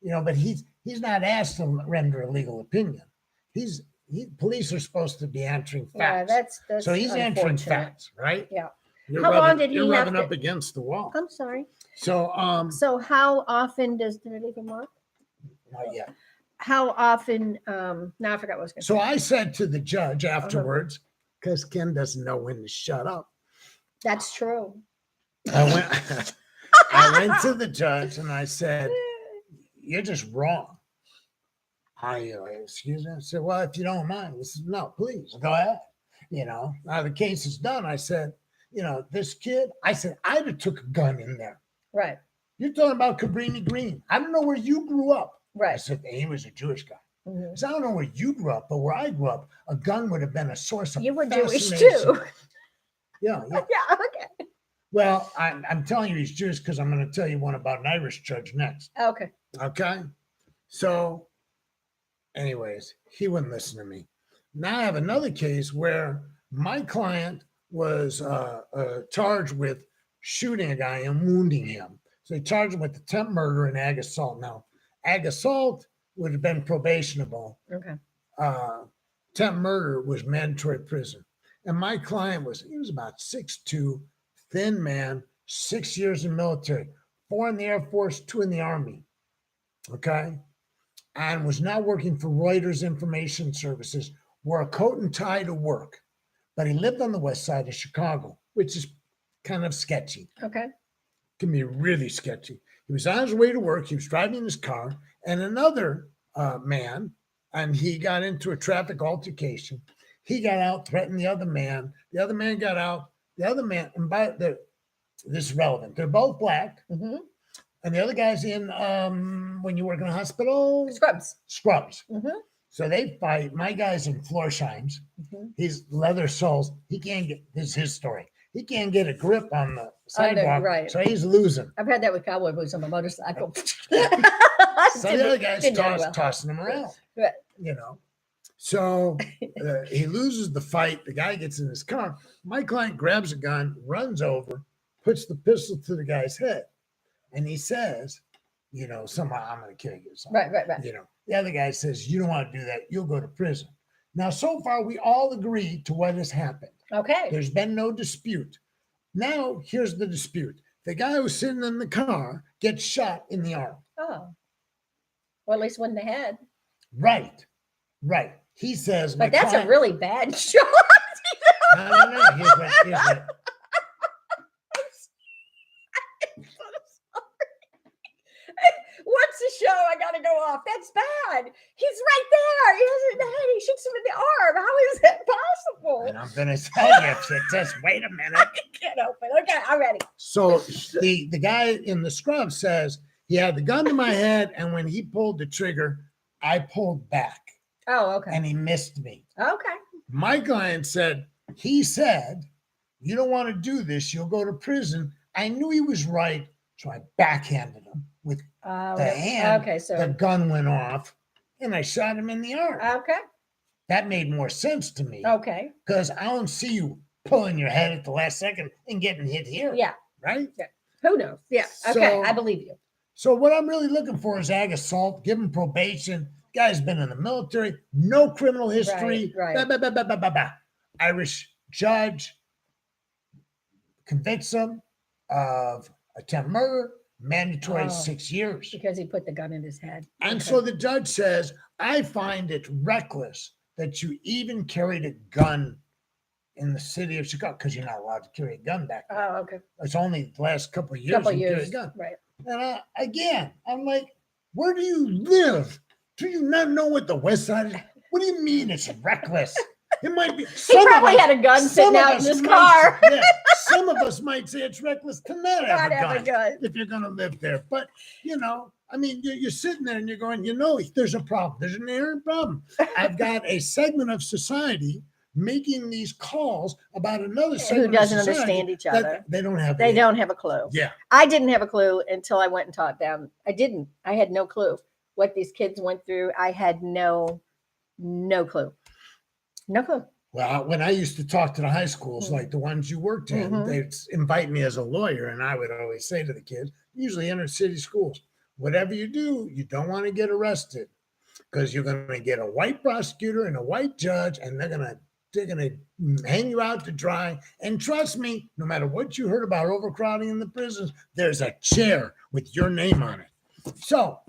[SPEAKER 1] But he's not asked to render a legal opinion. Police are supposed to be answering
[SPEAKER 2] Yeah,
[SPEAKER 1] facts.
[SPEAKER 2] that's
[SPEAKER 1] So he's answering
[SPEAKER 2] unfortunate.
[SPEAKER 1] facts, right?
[SPEAKER 2] Yeah.
[SPEAKER 1] How
[SPEAKER 2] long did he
[SPEAKER 1] You're
[SPEAKER 2] have
[SPEAKER 1] rubbing
[SPEAKER 2] to-
[SPEAKER 1] up against the wall.
[SPEAKER 2] I'm sorry.
[SPEAKER 1] So
[SPEAKER 2] So how often did it even work?
[SPEAKER 1] not yet.
[SPEAKER 2] How often? Now I forgot what I was going to
[SPEAKER 1] So
[SPEAKER 2] say.
[SPEAKER 1] I said to the judge afterwards, because Ken doesn't know when to shut up.
[SPEAKER 2] That's true.
[SPEAKER 1] I went to the judge and I said, "You're just wrong." Excuse me. I said, "Well, if you don't mind," he said, "No, please go ahead." Now the case is done. I said, this kid. I said, I'd have took a gun in there.
[SPEAKER 2] Right.
[SPEAKER 1] You're talking about Cabrini Green. I don't know where you grew up. I
[SPEAKER 2] Right.
[SPEAKER 1] said, he was a Jewish guy.
[SPEAKER 2] Mhm.
[SPEAKER 1] I said, I don't know where you grew up, but where I grew up, a gun would have been a source of
[SPEAKER 2] You were Jewish
[SPEAKER 1] fascination.
[SPEAKER 2] too.
[SPEAKER 1] Yeah.
[SPEAKER 2] Yeah. Okay.
[SPEAKER 1] Well, I'm telling you he's Jewish because I'm going to tell you one about an Irish judge next.
[SPEAKER 2] Okay.
[SPEAKER 1] Okay. So, anyways, he wouldn't listen to me. Now I have another case where my client was charged with shooting a guy and wounding him. So they charged him with attempt murder and ag assault. Now, ag assault would have been probationable.
[SPEAKER 2] Okay.
[SPEAKER 1] Attempt murder was mandatory prison. And my client was about 6'2", thin man, 6 years in military, 4 in the Air Force, 2 in the Army. Okay. And was now working for Reuters Information Services, wore a coat and tie to work. But he lived on the west side of Chicago, which is kind of sketchy.
[SPEAKER 2] Okay.
[SPEAKER 1] can be really sketchy. He was on his way to work. He was driving his car, and another man, and he got into a traffic altercation. He got out, threatened the other man. The other man got out. The other man, and this is relevant. They're both black,
[SPEAKER 2] Mm-hmm.
[SPEAKER 1] and the other guy's in when you work in a hospital, Scrubs.
[SPEAKER 2] Mm-hmm.
[SPEAKER 1] So they fight. My guy's in floor shines.
[SPEAKER 2] Mm-hmm.
[SPEAKER 1] He's leather soles. He can't get. This is his story. He can't get a grip on the sidewalk,
[SPEAKER 2] right.
[SPEAKER 1] so he's losing.
[SPEAKER 2] I've had that with cowboy boots on my motorcycle.
[SPEAKER 1] So the other guy's tossing him around.
[SPEAKER 2] Right.
[SPEAKER 1] You know. So he loses the fight. The guy gets in his car. My client grabs a gun, runs over, puts the pistol to the guy's head, and he says, you know, somehow I'm going to kill you.
[SPEAKER 2] Right.
[SPEAKER 1] You know, the other guy says, you don't want to do that. You'll go to prison. Now, so far, we all agree to what has happened.
[SPEAKER 2] Okay.
[SPEAKER 1] There's been no dispute. Now, here's the dispute. The guy who's sitting in the car gets shot in the arm.
[SPEAKER 2] Oh. Well, at least one in the head.
[SPEAKER 1] Right. He says,
[SPEAKER 2] but that's a really bad shot.
[SPEAKER 1] No. Here's what.
[SPEAKER 2] What's the show? I gotta go off. That's bad. He's right there. He has it in the head. He shoots him in the arm. How is that possible?
[SPEAKER 1] And I'm gonna tell you, just wait a minute.
[SPEAKER 2] I can't open. Okay, I'm ready.
[SPEAKER 1] So the guy in the scrub says he had the gun to my head, and when he pulled the trigger, I pulled back.
[SPEAKER 2] Oh, okay.
[SPEAKER 1] And he missed me.
[SPEAKER 2] Okay.
[SPEAKER 1] My client said, he said, you don't want to do this. You'll go to prison. I knew he was right, so I backhanded him with the hand.
[SPEAKER 2] Okay, so
[SPEAKER 1] the gun went off, and I shot him in the arm.
[SPEAKER 2] Okay.
[SPEAKER 1] That made more sense to me.
[SPEAKER 2] Okay.
[SPEAKER 1] Because I don't see you pulling your head at the last second and getting hit here.
[SPEAKER 2] Yeah.
[SPEAKER 1] Right?
[SPEAKER 2] Yeah. Who knows? Yeah. Okay.
[SPEAKER 1] So,
[SPEAKER 2] I believe you.
[SPEAKER 1] So what I'm really looking for is ag assault, give him probation. Guy's been in the military, no criminal history.
[SPEAKER 2] Right.
[SPEAKER 1] Bah, bah, bah, bah, bah, bah. Irish judge convicts him of attempt murder, mandatory 6 years.
[SPEAKER 2] Because he put the gun in his head.
[SPEAKER 1] And so the judge says, I find it reckless that you even carried a gun in the city of Chicago, because you're not allowed to carry a gun back then.
[SPEAKER 2] Oh, okay.
[SPEAKER 1] It's only the last couple of years you carry a gun.
[SPEAKER 2] Right.
[SPEAKER 1] And again, I'm like, where do you live? Do you not know what the West Side is? What do you mean it's reckless? It might be.
[SPEAKER 2] He probably had a gun sitting out in his car.
[SPEAKER 1] Yeah, some of us might say it's reckless to not have a gun if you're going to live there. But, you know, I mean, you're sitting there and you're going, you know, there's a problem. There's an inherent problem. I've got a segment of society making these calls about another segment
[SPEAKER 2] who doesn't
[SPEAKER 1] of society
[SPEAKER 2] understand each other.
[SPEAKER 1] They don't have.
[SPEAKER 2] They don't have a clue.
[SPEAKER 1] Yeah.
[SPEAKER 2] I didn't have a clue until I went and taught them. I didn't. I had no clue what these kids went through. I had no clue. No clue.
[SPEAKER 1] Well, when I used to talk to the high schools, like the ones you worked in, they'd invite me as a lawyer, and I would always say to the kids, usually inner city schools, whatever you do, you don't want to get arrested, because you're going to get a white prosecutor and a white judge, and they're going to hang you out to dry. And trust me, no matter what you heard about overcrowding in the prisons, there's a chair with your name on it. So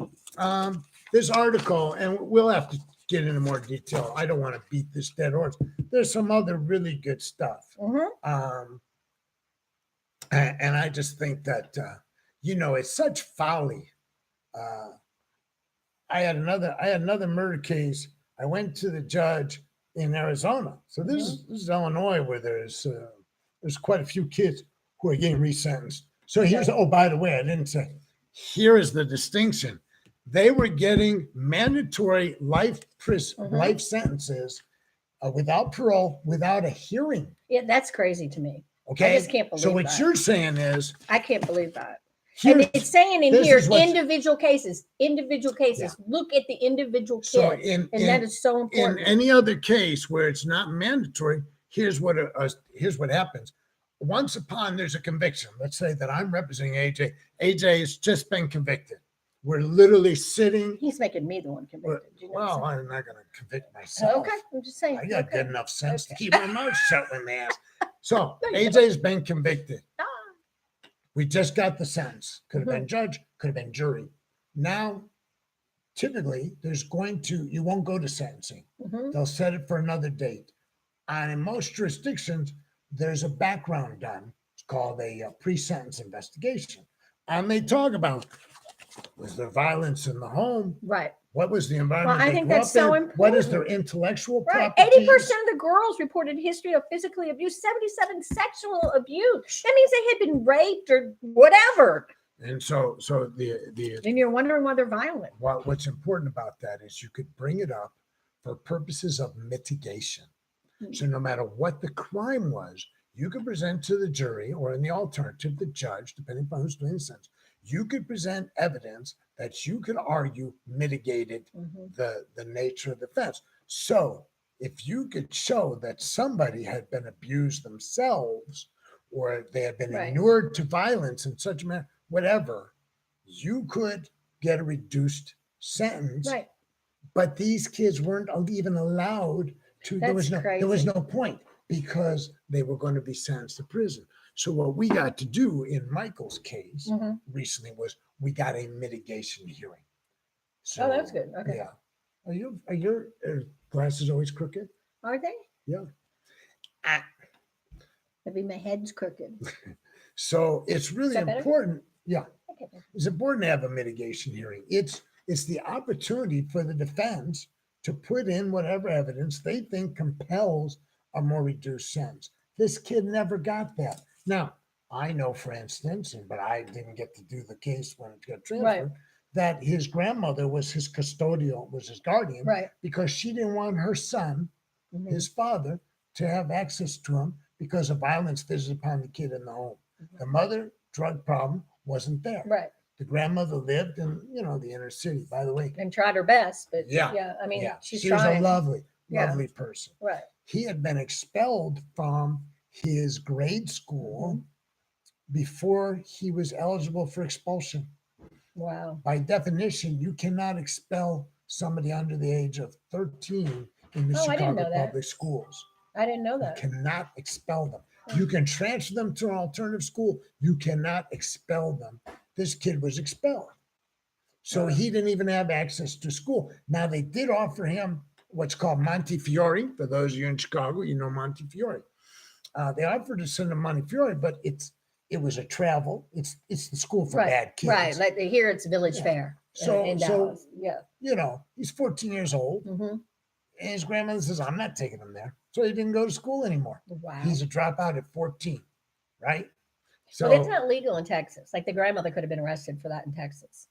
[SPEAKER 1] this article, and we'll have to get into more detail. I don't want to beat this dead horse. There's some other really good stuff. And I just think that, you know, it's such folly. I had another murder case. I went to the judge in Arizona. So this is Illinois, where there's quite a few kids who are getting resentenced. So here's, oh, by the way, I didn't say, here is the distinction. They were getting mandatory life sentences without parole, without a hearing.
[SPEAKER 2] Yeah, that's crazy to me.
[SPEAKER 1] Okay.
[SPEAKER 2] I just can't believe
[SPEAKER 1] so what
[SPEAKER 2] that.
[SPEAKER 1] You're saying is,
[SPEAKER 2] I can't believe that. And it's saying in here, individual cases. Yeah. Look at the individual kid. So that is so important.
[SPEAKER 1] In any other case where it's not mandatory, here's what happens. Once upon there's a conviction. Let's say that I'm representing AJ. AJ has just been convicted. We're literally sitting.
[SPEAKER 2] He's making me the one convicted.
[SPEAKER 1] Well, I'm not going to convict myself.
[SPEAKER 2] Okay, I'm just saying.
[SPEAKER 1] I got good enough sense to keep my mouth shut when they ask. So AJ's been convicted. We just got the sentence. Could have been judge, could have been jury. Now, typically, you won't go to sentencing. They'll set it for another date. And in most jurisdictions, there's a background done. It's called a pre-sentence investigation. And they talk about, was there violence in the home?
[SPEAKER 2] Right.
[SPEAKER 1] What was the environment?
[SPEAKER 2] Well, I
[SPEAKER 1] they
[SPEAKER 2] think
[SPEAKER 1] grew
[SPEAKER 2] that's
[SPEAKER 1] up in?
[SPEAKER 2] so
[SPEAKER 1] What is
[SPEAKER 2] important.
[SPEAKER 1] their intellectual
[SPEAKER 2] Right.
[SPEAKER 1] properties?
[SPEAKER 2] 80% of the girls reported history of physically abuse, 77 sexual abuse. That means they had been raped or whatever.
[SPEAKER 1] And so the
[SPEAKER 2] And you're wondering why they're violent.
[SPEAKER 1] what's important about that is you could bring it up for purposes of mitigation. So no matter what the crime was, you could present to the jury, or in the alternative, the judge, depending upon who's doing the sentence, you could present evidence that you could argue mitigated the nature of the offense. So if you could show that somebody had been abused themselves, or they had been
[SPEAKER 2] Right.
[SPEAKER 1] inured to violence in such a manner, whatever, you could get a reduced sentence.
[SPEAKER 2] Right.
[SPEAKER 1] But these kids weren't even allowed to. There was
[SPEAKER 2] That's
[SPEAKER 1] no point, because they were going to be sentenced to prison. So what we got to do in Michael's case recently was we got a mitigation hearing. So,
[SPEAKER 2] Oh, that's good. Okay.
[SPEAKER 1] Yeah. Are your glasses always crooked?
[SPEAKER 2] Are they?
[SPEAKER 1] Yeah.
[SPEAKER 2] Maybe my head's crooked.
[SPEAKER 1] So it's really
[SPEAKER 2] Is that better?
[SPEAKER 1] important. Yeah.
[SPEAKER 2] Okay.
[SPEAKER 1] It's important to have a mitigation hearing. It's the opportunity for the defense to put in whatever evidence they think compels a more reduced sentence. This kid never got that. Now, I know, for instance, but I didn't get to do the case when it got transferred, that his grandmother was his custodial, was his guardian,
[SPEAKER 2] Right.
[SPEAKER 1] because she didn't want her son, his father, to have access to him because of violence visited upon the kid in the home. The mother, drug problem, wasn't there.
[SPEAKER 2] Right.
[SPEAKER 1] The grandmother lived in, the inner city, by the way.
[SPEAKER 2] And tried her best, but
[SPEAKER 1] Yeah.
[SPEAKER 2] I mean, she's
[SPEAKER 1] she was
[SPEAKER 2] trying.
[SPEAKER 1] a lovely
[SPEAKER 2] Yeah.
[SPEAKER 1] person.
[SPEAKER 2] Right.
[SPEAKER 1] He had been expelled from his grade school before he was eligible for expulsion.
[SPEAKER 2] Wow.
[SPEAKER 1] By definition, you cannot expel somebody under the age of 13 in the
[SPEAKER 2] Oh, I didn't
[SPEAKER 1] Chicago
[SPEAKER 2] know that.
[SPEAKER 1] public schools.
[SPEAKER 2] I didn't know
[SPEAKER 1] You
[SPEAKER 2] that.
[SPEAKER 1] cannot expel them. You can transfer them to an alternative school. You cannot expel them. This kid was expelled. So he didn't even have access to school. Now, they did offer him what's called Montefiore. For those of you in Chicago, you know Montefiore. They offered to send him Montefiore, but it was a travel. It's the school for bad kids.
[SPEAKER 2] Right. Like here, it's Village Fair. In Dallas.
[SPEAKER 1] He's 14 years old. And his grandmother says, I'm not taking him there. So he didn't go to school anymore.
[SPEAKER 2] Wow.
[SPEAKER 1] He's a dropout at 14, right?
[SPEAKER 2] So it's not legal in Texas. Like the grandmother could have been arrested for that in Texas.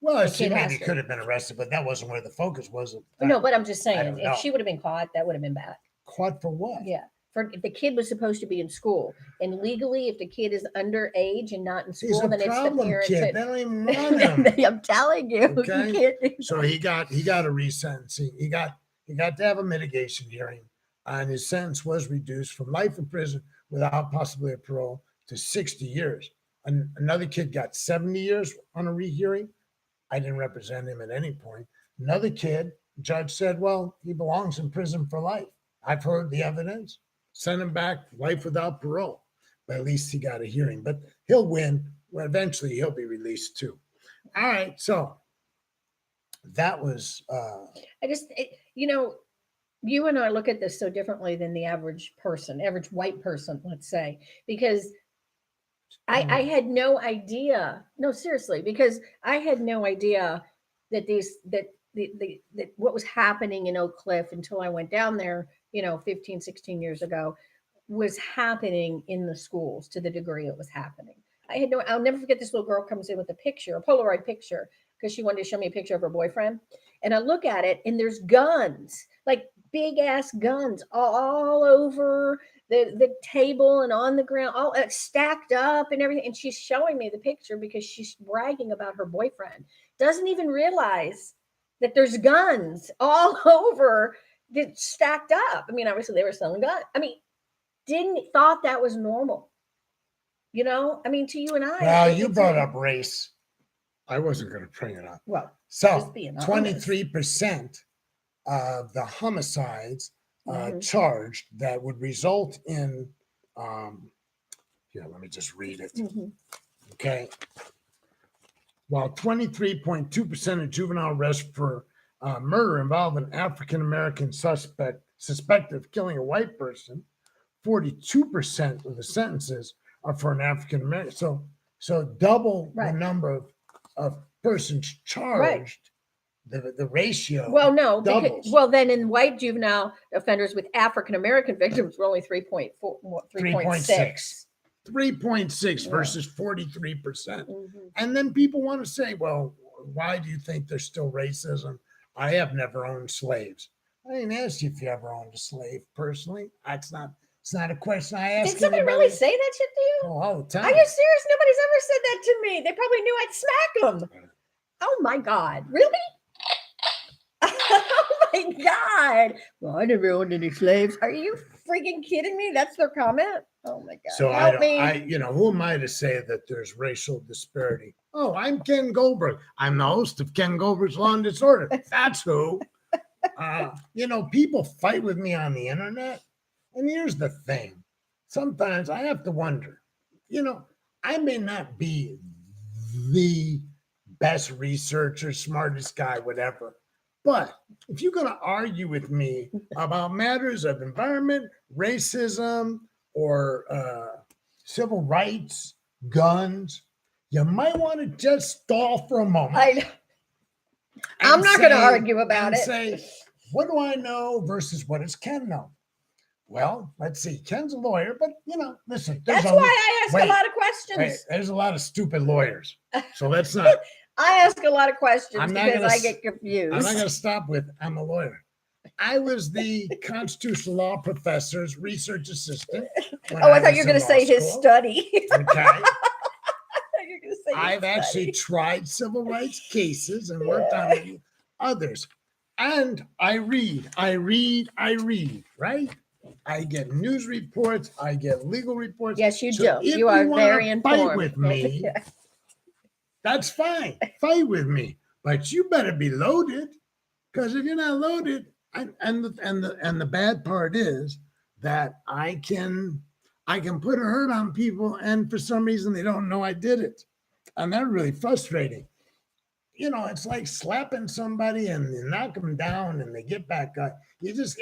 [SPEAKER 1] Well, she maybe could have been arrested, but that wasn't where the focus was.
[SPEAKER 2] No, but I'm just saying, if she would have been caught, that would have been bad.
[SPEAKER 1] Caught for what?
[SPEAKER 2] Yeah. If the kid was supposed to be in school, and legally, if the kid is underage and not in school, then it's the parent.
[SPEAKER 1] Kid. They don't even want him.
[SPEAKER 2] I'm telling you,
[SPEAKER 1] Okay?
[SPEAKER 2] you can't do
[SPEAKER 1] So he got a resentencing. He got to have a mitigation hearing, and his sentence was reduced from life in prison without possibility of parole to 60 years. Another kid got 70 years on a rehearing. I didn't represent him at any point. Another kid, judge said, well, he belongs in prison for life. I've heard the evidence. Send him back, life without parole. But at least he got a hearing. But he'll win. Well, eventually he'll be released too. All right. So that was
[SPEAKER 2] you and I look at this so differently than the average white person, let's say, because I had no idea. No, seriously, because I had no idea that that what was happening in Oak Cliff until I went down there, 15, 16 years ago, was happening in the schools to the degree it was happening. I'll never forget, this little girl comes in with a Polaroid picture, because she wanted to show me a picture of her boyfriend. And I look at it, and there's guns, like big ass guns all over the table and on the ground, all stacked up and everything. And she's showing me the picture because she's bragging about her boyfriend. Doesn't even realize that there's guns all over that stacked up. I mean, obviously they were selling guns. I mean, thought that was normal. I mean, to you and I.
[SPEAKER 1] Well, you brought up race. I wasn't going to bring it up.
[SPEAKER 2] Well,
[SPEAKER 1] so 23% of the homicides charged that would result in, let me just read it. Okay. While 23.2% of juvenile arrests for murder involve an African-American suspect of killing a white person, 42% of the sentences are for an African-American. So So double
[SPEAKER 2] Right.
[SPEAKER 1] the number of persons charged, the ratio.
[SPEAKER 2] Well, no, because,
[SPEAKER 1] doubles.
[SPEAKER 2] well, then in white juvenile offenders with African American victims were only 3.4, 3.6.
[SPEAKER 1] 3.6
[SPEAKER 2] Yeah.
[SPEAKER 1] versus 43%.
[SPEAKER 2] Mhm.
[SPEAKER 1] And then people want to say, well, why do you think there's still racism? I have never owned slaves. I didn't ask you if you ever owned a slave personally. It's not a question I ask.
[SPEAKER 2] Did somebody
[SPEAKER 1] anybody.
[SPEAKER 2] really say that shit to you?
[SPEAKER 1] Oh, all the time.
[SPEAKER 2] Are you serious? Nobody's ever said that to me. They probably knew I'd smack them. Oh my God. Really? Oh my God. Well, I never owned any slaves. Are you freaking kidding me? That's their comment? Oh my God.
[SPEAKER 1] So
[SPEAKER 2] Help me.
[SPEAKER 1] who am I to say that there's racial disparity? Oh, I'm Ken Goldberg. I'm the host of Ken Goldberg's Law and Disorder. That's who. People fight with me on the internet. And here's the thing. Sometimes I have to wonder, I may not be the best researcher, smartest guy, whatever. But if you're going to argue with me about matters of environment, racism, or civil rights, guns, you might want to just stall for a moment.
[SPEAKER 2] I'm not going to argue about it.
[SPEAKER 1] Say, what do I know versus what does Ken know? Well, let's see. Ken's a lawyer, but listen.
[SPEAKER 2] That's why I ask a lot of questions.
[SPEAKER 1] Wait, there's a lot of stupid lawyers, so let's not.
[SPEAKER 2] I ask a lot of questions because I get confused.
[SPEAKER 1] I'm not going to stop with I'm a lawyer. I was the constitutional law professor's research assistant.
[SPEAKER 2] I thought you were going to say his study.
[SPEAKER 1] Okay. I've actually tried civil rights cases and worked on others. And I read, right? I get news reports. I get legal reports.
[SPEAKER 2] Yes, you
[SPEAKER 1] So
[SPEAKER 2] do.
[SPEAKER 1] if
[SPEAKER 2] You are
[SPEAKER 1] wanna
[SPEAKER 2] very informed.
[SPEAKER 1] Fight with me. That's fine. Fight with me. But you better be loaded. Because if you're not loaded, and the bad part is that I can put a hurt on people, and for some reason they don't know I did it. And that's really frustrating. It's like slapping somebody and you knock them down and they get back up.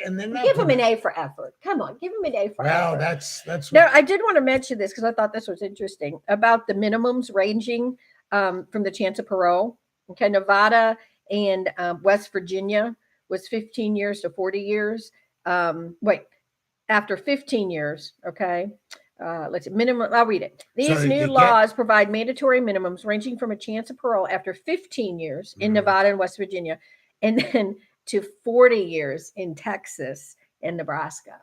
[SPEAKER 1] And then
[SPEAKER 2] give them an A for effort. Come on, give them an A for effort.
[SPEAKER 1] Well, that's.
[SPEAKER 2] No, I did want to mention this because I thought this was interesting about the minimums ranging from the chance of parole. Okay, Nevada and West Virginia was 15 years to 40 years. After 15 years, okay. Let's see, minimum. I'll read it. These new laws provide mandatory minimums ranging from a chance of parole after 15 years in Nevada and West Virginia, and then to 40 years in Texas and Nebraska.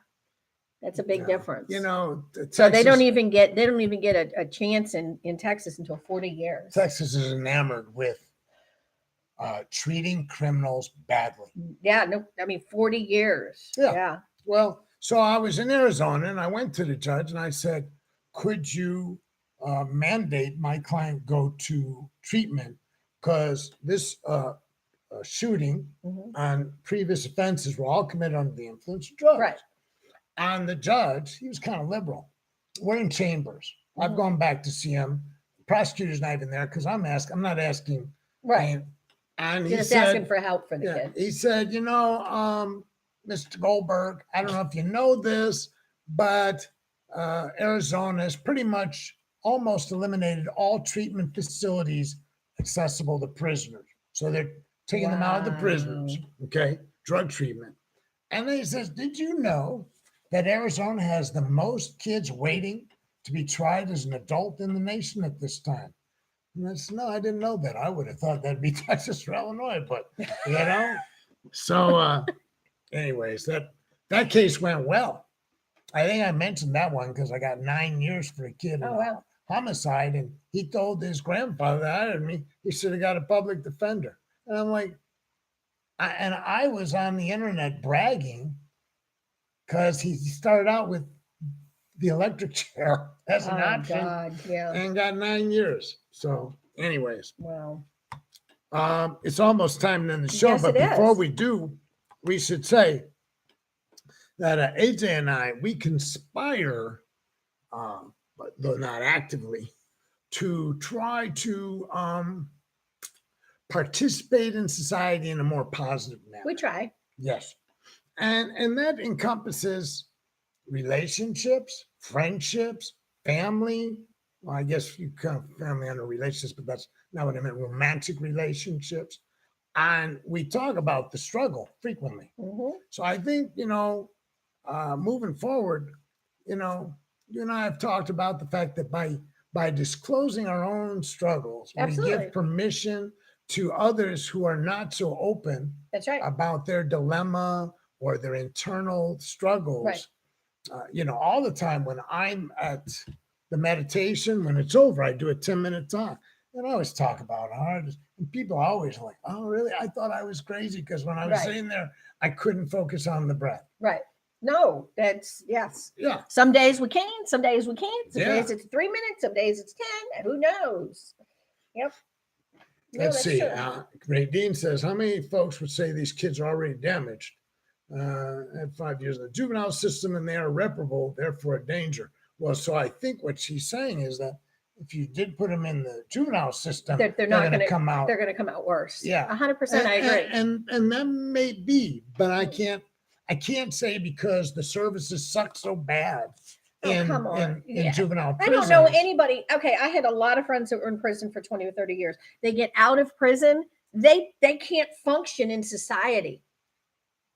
[SPEAKER 2] That's a big difference.
[SPEAKER 1] Texas,
[SPEAKER 2] so they don't even get a chance in Texas until 40 years.
[SPEAKER 1] Texas is enamored with treating criminals badly.
[SPEAKER 2] Yeah, no, I mean 40 years. Yeah.
[SPEAKER 1] Well. So I was in Arizona and I went to the judge and I said, could you mandate my client go to treatment? Because this shooting on previous offenses were all committed under the influence of drugs.
[SPEAKER 2] Right.
[SPEAKER 1] And the judge, he was kind of liberal. We're in chambers. I've gone back to see him. The prosecutor's not even there because I'm not asking.
[SPEAKER 2] Right.
[SPEAKER 1] And
[SPEAKER 2] You're just asking for help for the kid.
[SPEAKER 1] He said, Mr. Goldberg, I don't know if you know this, but Arizona has pretty much almost eliminated all treatment facilities accessible to prisoners. So they're taking them out of the prisoners, okay, drug treatment. And then he says, did you know that Arizona has the most kids waiting to be tried as an adult in the nation at this time? And I said, no, I didn't know that. I would have thought that'd be Texas or Illinois, but So anyways, that case went well. I think I mentioned that one because I got 9 years for a kid in homicide, and he told his grandfather that hired me he should have got a public defender. And I'm like, I was on the internet bragging because he started out with the electric chair as an option and got 9 years. So, anyways, it's almost time to end the show. But before we do, we should say that AJ and I, we conspire, but though not actively, to try to participate in society in a more positive manner.
[SPEAKER 2] We try.
[SPEAKER 1] Yes. And that encompasses relationships, friendships, family, well, I guess you kind of family under relationships, but that's not what I meant. Romantic relationships. And we talk about the struggle frequently.
[SPEAKER 2] Mhm.
[SPEAKER 1] So I think, moving forward, you know, you and I have talked about the fact that by disclosing our own struggles, we
[SPEAKER 2] Absolutely.
[SPEAKER 1] give permission to others who are not so open
[SPEAKER 2] That's right.
[SPEAKER 1] about their dilemma or their internal struggles.
[SPEAKER 2] Right.
[SPEAKER 1] All the time when I'm at the meditation, when it's over, I do a 10-minute talk. And I always talk about art. And people are always like, oh, really? I thought I was crazy because when I was
[SPEAKER 2] Right.
[SPEAKER 1] sitting there, I couldn't focus on the breath.
[SPEAKER 2] Right. No, that's yes.
[SPEAKER 1] Yeah.
[SPEAKER 2] Some days we can, some days we can't. Some
[SPEAKER 1] Yeah.
[SPEAKER 2] days it's 3 minutes, some days it's 10. And who knows? Yep. No,
[SPEAKER 1] Let's
[SPEAKER 2] that's
[SPEAKER 1] see.
[SPEAKER 2] true.
[SPEAKER 1] Ray Dean says, how many folks would say these kids are already damaged at 5 years in the juvenile system and they are reparable, therefore a danger? Well, so I think what she's saying is that if you did put them in the juvenile system,
[SPEAKER 2] They're not
[SPEAKER 1] going to
[SPEAKER 2] gonna
[SPEAKER 1] come out.
[SPEAKER 2] They're going to come out worse.
[SPEAKER 1] Yeah.
[SPEAKER 2] 100%. I agree.
[SPEAKER 1] And that may be, but I can't say because the services suck so bad
[SPEAKER 2] come on.
[SPEAKER 1] in
[SPEAKER 2] Yeah.
[SPEAKER 1] juvenile
[SPEAKER 2] I
[SPEAKER 1] prisons.
[SPEAKER 2] don't know anybody. Okay, I had a lot of friends that were in prison for 20 or 30 years. They get out of prison, they can't function in society.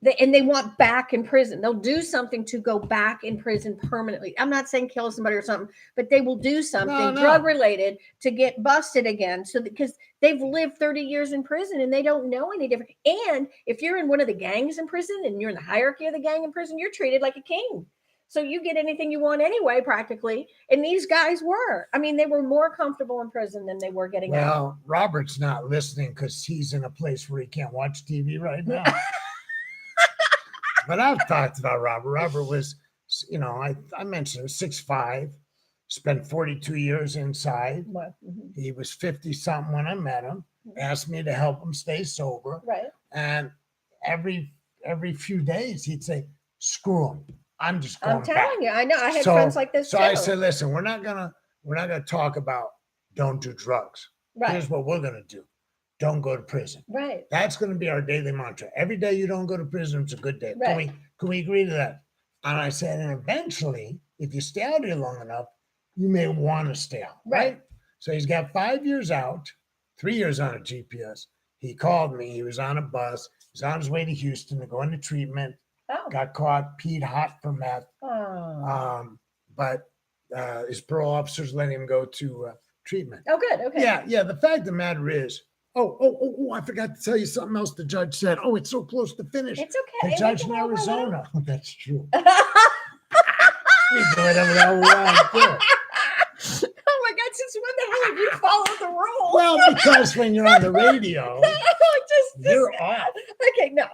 [SPEAKER 2] They want back in prison. They'll do something to go back in prison permanently. I'm not saying kill somebody or something, but they will do something
[SPEAKER 1] No.
[SPEAKER 2] drug related to get busted again. So because they've lived 30 years in prison and they don't know any different. And if you're in one of the gangs in prison and you're in the hierarchy of the gang in prison, you're treated like a king. So you get anything you want anyway, practically. And these guys were. I mean, they were more comfortable in prison than they were getting out.
[SPEAKER 1] Well, Robert's not listening because he's in a place where he can't watch TV right now. But I've talked about Robert. Robert was, I mentioned him, 6'5", spent 42 years inside. He was 50-something when I met him, asked me to help him stay sober.
[SPEAKER 2] Right.
[SPEAKER 1] And every few days he'd say, screw him. I'm just going back.
[SPEAKER 2] I'm telling you, I know. I had friends like this
[SPEAKER 1] so
[SPEAKER 2] too.
[SPEAKER 1] I said, listen, we're not gonna talk about don't do drugs.
[SPEAKER 2] Right.
[SPEAKER 1] Here's what we're gonna do. Don't go to prison.
[SPEAKER 2] Right.
[SPEAKER 1] That's going to be our daily mantra. Every day you don't go to prison, it's a good day.
[SPEAKER 2] Right.
[SPEAKER 1] Can we agree to that? And I said, and eventually, if you stay out here long enough, you may want to stay out. Right. So he's got 5 years out, 3 years on a GPS. He called me. He was on a bus. He's on his way to Houston to go into treatment.
[SPEAKER 2] Oh.
[SPEAKER 1] Got caught, peed hot for meth.
[SPEAKER 2] Oh.
[SPEAKER 1] But his parole officers let him go to treatment.
[SPEAKER 2] Oh, good. Okay.
[SPEAKER 1] Yeah. The fact of the matter is, Oh, I forgot to tell you something else the judge said. Oh, it's so close to finish.
[SPEAKER 2] It's okay.
[SPEAKER 1] The judge in Arizona. That's true. We do whatever the hell we want to do.
[SPEAKER 2] Oh my God, since when the hell have you followed the rules?
[SPEAKER 1] Well, because when you're on the radio, you're off.
[SPEAKER 2] Okay, no.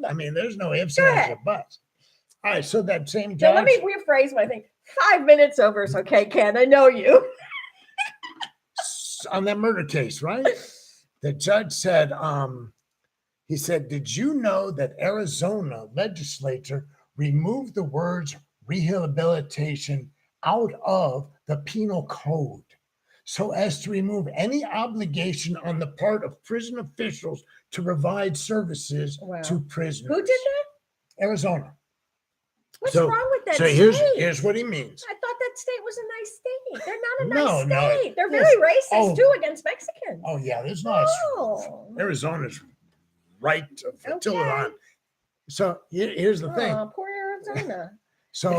[SPEAKER 1] I mean, there's no ifs, ands, or buts. All right, so that same judge.
[SPEAKER 2] Now, let me rephrase my thing. 5 minutes over is okay, Ken. I know you.
[SPEAKER 1] On that murder case, right? The judge said, he said, did you know that Arizona legislature removed the words rehabilitation out of the penal code so as to remove any obligation on the part of prison officials to provide services to prisoners?
[SPEAKER 2] Who did that?
[SPEAKER 1] Arizona.
[SPEAKER 2] What's wrong with that
[SPEAKER 1] So
[SPEAKER 2] state?
[SPEAKER 1] here's what he means.
[SPEAKER 2] I thought that state was a nice state. They're not a nice state. They're
[SPEAKER 1] yes.
[SPEAKER 2] very racist too against Mexicans.
[SPEAKER 1] Oh yeah, there's not. Arizona's right till on. So here's the thing.
[SPEAKER 2] Poor Arizona.
[SPEAKER 1] So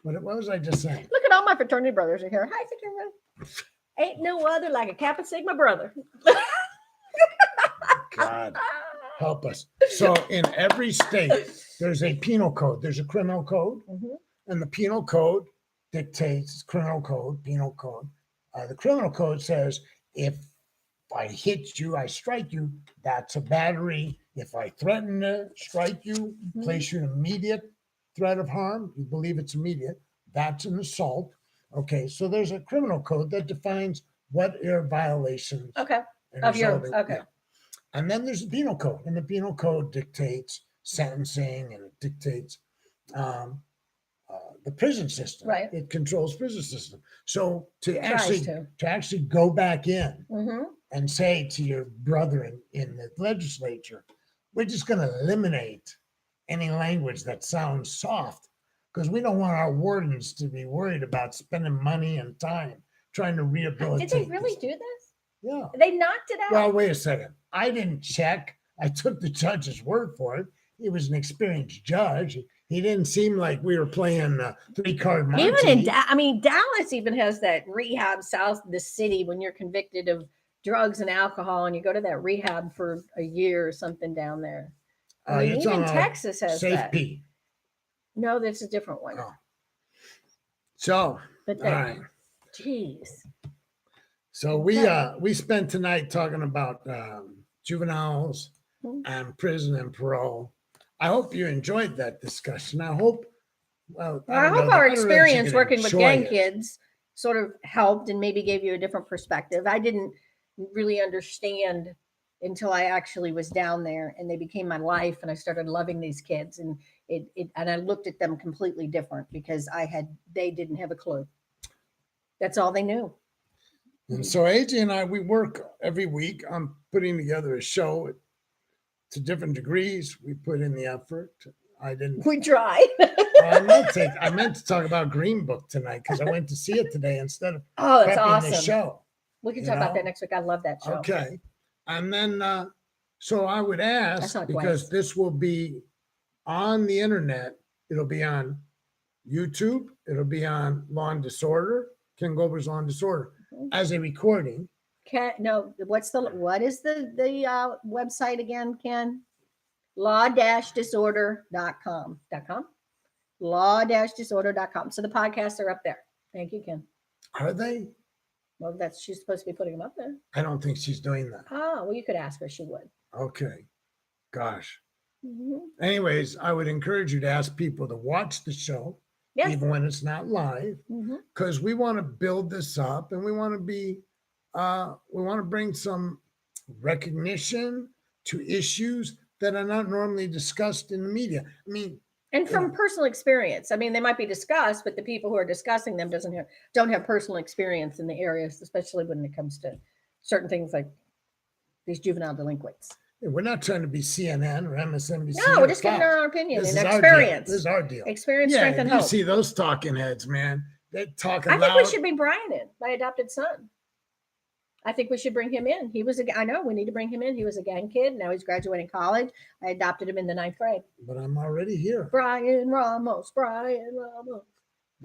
[SPEAKER 1] what was I just saying?
[SPEAKER 2] Look at all my fraternity brothers are here. Hi, fraternity. Ain't no other like a Kappa Sigma brother.
[SPEAKER 1] God help us. So in every state, there's a penal code. There's a criminal code, and the penal code dictates criminal code, penal code. The criminal code says if I hit you, I strike you, that's a battery. If I threaten to strike you, place you in immediate threat of harm, you believe it's immediate, that's an assault. Okay, so there's a criminal code that defines what are violations.
[SPEAKER 2] Of yours. Okay.
[SPEAKER 1] Yeah. And then there's the penal code, and the penal code dictates sentencing, and it dictates the prison system.
[SPEAKER 2] Right.
[SPEAKER 1] It controls prison system. So to actually go back in and say to your brother in the legislature, we're just going to eliminate any language that sounds soft. because we don't want our wardens to be worried about spending money and time trying to rehabilitate.
[SPEAKER 2] Did they really
[SPEAKER 1] these-
[SPEAKER 2] do this?
[SPEAKER 1] Yeah.
[SPEAKER 2] They knocked it out.
[SPEAKER 1] Well, wait a second. I didn't check. I took the judge's word for it. He was an experienced judge. He didn't seem like we were playing 3-card Monte.
[SPEAKER 2] Even in, I mean, Dallas even has that rehab south of the city when you're convicted of drugs and alcohol, and you go to that rehab for a year or something down there. I mean,
[SPEAKER 1] you're
[SPEAKER 2] even
[SPEAKER 1] talking about
[SPEAKER 2] Texas has
[SPEAKER 1] Safe
[SPEAKER 2] that.
[SPEAKER 1] P.
[SPEAKER 2] No, that's a different one.
[SPEAKER 1] Oh. So,
[SPEAKER 2] But
[SPEAKER 1] all right.
[SPEAKER 2] Jeez.
[SPEAKER 1] So we spent tonight talking about juveniles and prison and parole. I hope you enjoyed that discussion. I hope. Well,
[SPEAKER 2] I hope our experience working with gang kids sort of helped and maybe gave you a different perspective. I didn't really understand until I actually was down there and they became my life and I started loving these kids and and I looked at them completely different because they didn't have a clue. That's all they knew.
[SPEAKER 1] And so AJ and I, we work every week on putting together a show to different degrees. We put in the effort.
[SPEAKER 2] We try.
[SPEAKER 1] Well, I meant to talk about Green Book tonight because I went to see it today instead of
[SPEAKER 2] it's
[SPEAKER 1] prepping
[SPEAKER 2] awesome.
[SPEAKER 1] the show.
[SPEAKER 2] We can talk about that next week. I love that show.
[SPEAKER 1] Okay. And then, so I would ask, because this will be on the internet, it'll be on YouTube, it'll be on Law and Disorder, Ken Gober's Law and Disorder, as a recording.
[SPEAKER 2] What is the website again, Ken? law-disorder.com. law-disorder.com. So the podcasts are up there. Thank you, Ken.
[SPEAKER 1] Are they?
[SPEAKER 2] Well, she's supposed to be putting them up there.
[SPEAKER 1] I don't think she's doing that.
[SPEAKER 2] Oh, well, you could ask her. She would.
[SPEAKER 1] Okay. Gosh.
[SPEAKER 2] Mm-hmm.
[SPEAKER 1] Anyways, I would encourage you to ask people to watch the show, even when it's not live, because we want to build this up and we want to bring some recognition to issues that are not normally discussed in the media. I mean,
[SPEAKER 2] and from personal experience. I mean, they might be discussed, but the people who are discussing them don't have personal experience in the areas, especially when it comes to certain things like these juvenile delinquents.
[SPEAKER 1] We're not trying to be CNN or MSNBC.
[SPEAKER 2] No, we're just giving our own opinion and experience.
[SPEAKER 1] This is our deal.
[SPEAKER 2] Experience, strength, and hope.
[SPEAKER 1] You see those talking heads, man. They're talking
[SPEAKER 2] I think we should bring Brian in, my adopted son. I think we should bring him in. I know we need to bring him in. He was a gang kid. Now he's graduating college. I adopted him in the 9th grade.
[SPEAKER 1] But I'm already here.
[SPEAKER 2] Brian Ramos.
[SPEAKER 1] But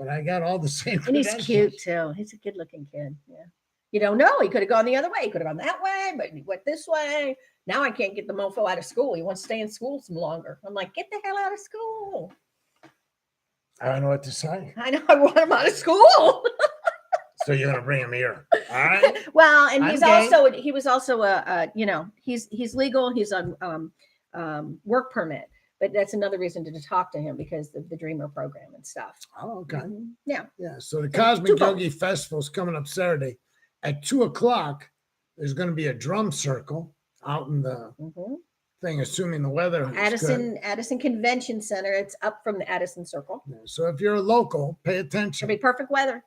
[SPEAKER 1] I got all the same.
[SPEAKER 2] And he's cute too. He's a good looking kid. Yeah. You don't know. He could have gone the other way. He could have gone that way, but he went this way. Now I can't get the mofo out of school. He wants to stay in school some longer. I'm like, get the hell out of school.
[SPEAKER 1] I don't know what to say.
[SPEAKER 2] I know. I want him out of school.
[SPEAKER 1] So you're gonna bring him here, all right?
[SPEAKER 2] Well, and he was also he's legal. He's on work permit, but that's another reason to talk to him because of the Dreamer program and stuff.
[SPEAKER 1] Oh, okay.
[SPEAKER 2] Yeah.
[SPEAKER 1] So the Cosmic Yogi Festival is coming up Saturday at 2:00. There's going to be a drum circle out in the thing, assuming the weather is good.
[SPEAKER 2] Addison Convention Center. It's up from the Addison Circle.
[SPEAKER 1] Yeah, so if you're a local, pay attention.
[SPEAKER 2] It'll be perfect weather.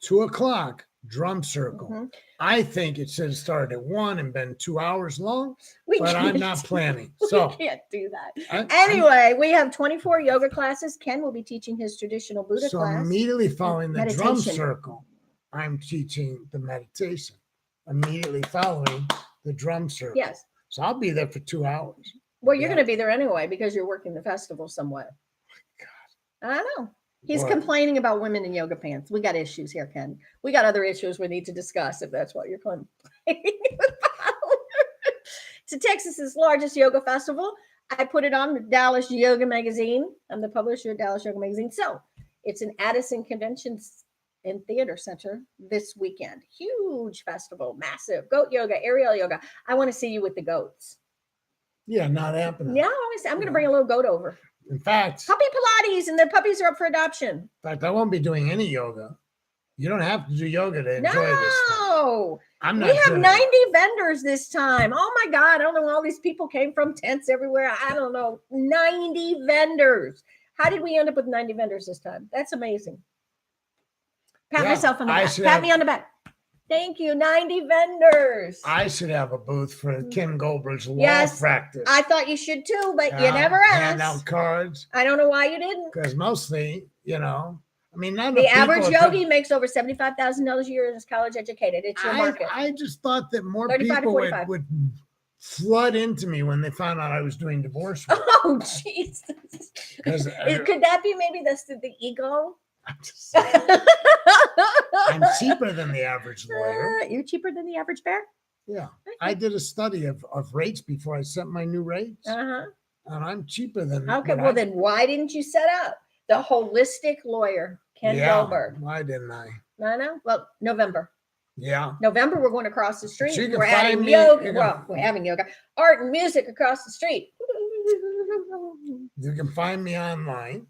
[SPEAKER 1] 2:00 drum circle. I think it should have started at 1 and been 2 hours long, but I'm not planning. So
[SPEAKER 2] we can't do that. Anyway, we have 24 yoga classes. Ken will be teaching his traditional Buddha class.
[SPEAKER 1] So immediately following the drum circle, I'm teaching the meditation. Immediately following the drum circle.
[SPEAKER 2] Yes.
[SPEAKER 1] So I'll be there for 2 hours.
[SPEAKER 2] Well, you're going to be there anyway because you're working the festival somewhat. God. I know. He's complaining about women in yoga pants. We got issues here, Ken. We got other issues we need to discuss if that's what you're complaining about. It's Texas's largest yoga festival. I put it on the Dallas Yoga Magazine. I'm the publisher of Dallas Yoga Magazine. So it's an Addison Convention and Theater Center this weekend. Huge festival, massive. Goat yoga, aerial yoga. I want to see you with the goats.
[SPEAKER 1] Yeah, not happening.
[SPEAKER 2] Yeah, I'm going to bring a little goat over.
[SPEAKER 1] In fact,
[SPEAKER 2] puppy Pilates, and the puppies are up for adoption.
[SPEAKER 1] In fact, I won't be doing any yoga. You don't have to do yoga to enjoy this.
[SPEAKER 2] No, we have 90 vendors this time. Oh my God, I don't know where all these people came from. Tents everywhere. I don't know. 90 vendors. How did we end up with 90 vendors this time? That's amazing. Pat myself on the back. Pat me on the back. Thank you. 90 vendors.
[SPEAKER 1] I should have a booth for Ken Goldberg's law
[SPEAKER 2] Yes,
[SPEAKER 1] practice.
[SPEAKER 2] I thought you should too, but you never
[SPEAKER 1] Hand out
[SPEAKER 2] asked.
[SPEAKER 1] cards.
[SPEAKER 2] I don't know why you didn't.
[SPEAKER 1] Because mostly, I mean, none
[SPEAKER 2] The
[SPEAKER 1] of
[SPEAKER 2] average
[SPEAKER 1] people
[SPEAKER 2] yogi makes over $75,000 a year and is college educated. It's your market.
[SPEAKER 1] I just thought that more
[SPEAKER 2] 35 to
[SPEAKER 1] people
[SPEAKER 2] 45.
[SPEAKER 1] would flood into me when they found out I was doing divorce work.
[SPEAKER 2] Oh, Jesus.
[SPEAKER 1] 'Cause
[SPEAKER 2] Could that be maybe the ego?
[SPEAKER 1] I'm just saying, I'm cheaper than the average lawyer.
[SPEAKER 2] You're cheaper than the average bear?
[SPEAKER 1] Yeah. I did a study of rates before I set my new rates.
[SPEAKER 2] Uh-huh.
[SPEAKER 1] And I'm cheaper than.
[SPEAKER 2] Okay, well then why didn't you set up the holistic lawyer, Ken Goldberg?
[SPEAKER 1] Why didn't I?
[SPEAKER 2] No. Well, November.
[SPEAKER 1] Yeah.
[SPEAKER 2] November, we're going across the street.
[SPEAKER 1] So you can
[SPEAKER 2] We're having
[SPEAKER 1] find me-
[SPEAKER 2] yoga.
[SPEAKER 1] you can-
[SPEAKER 2] Well, we're having yoga. Art and music across the street.
[SPEAKER 1] You can find me online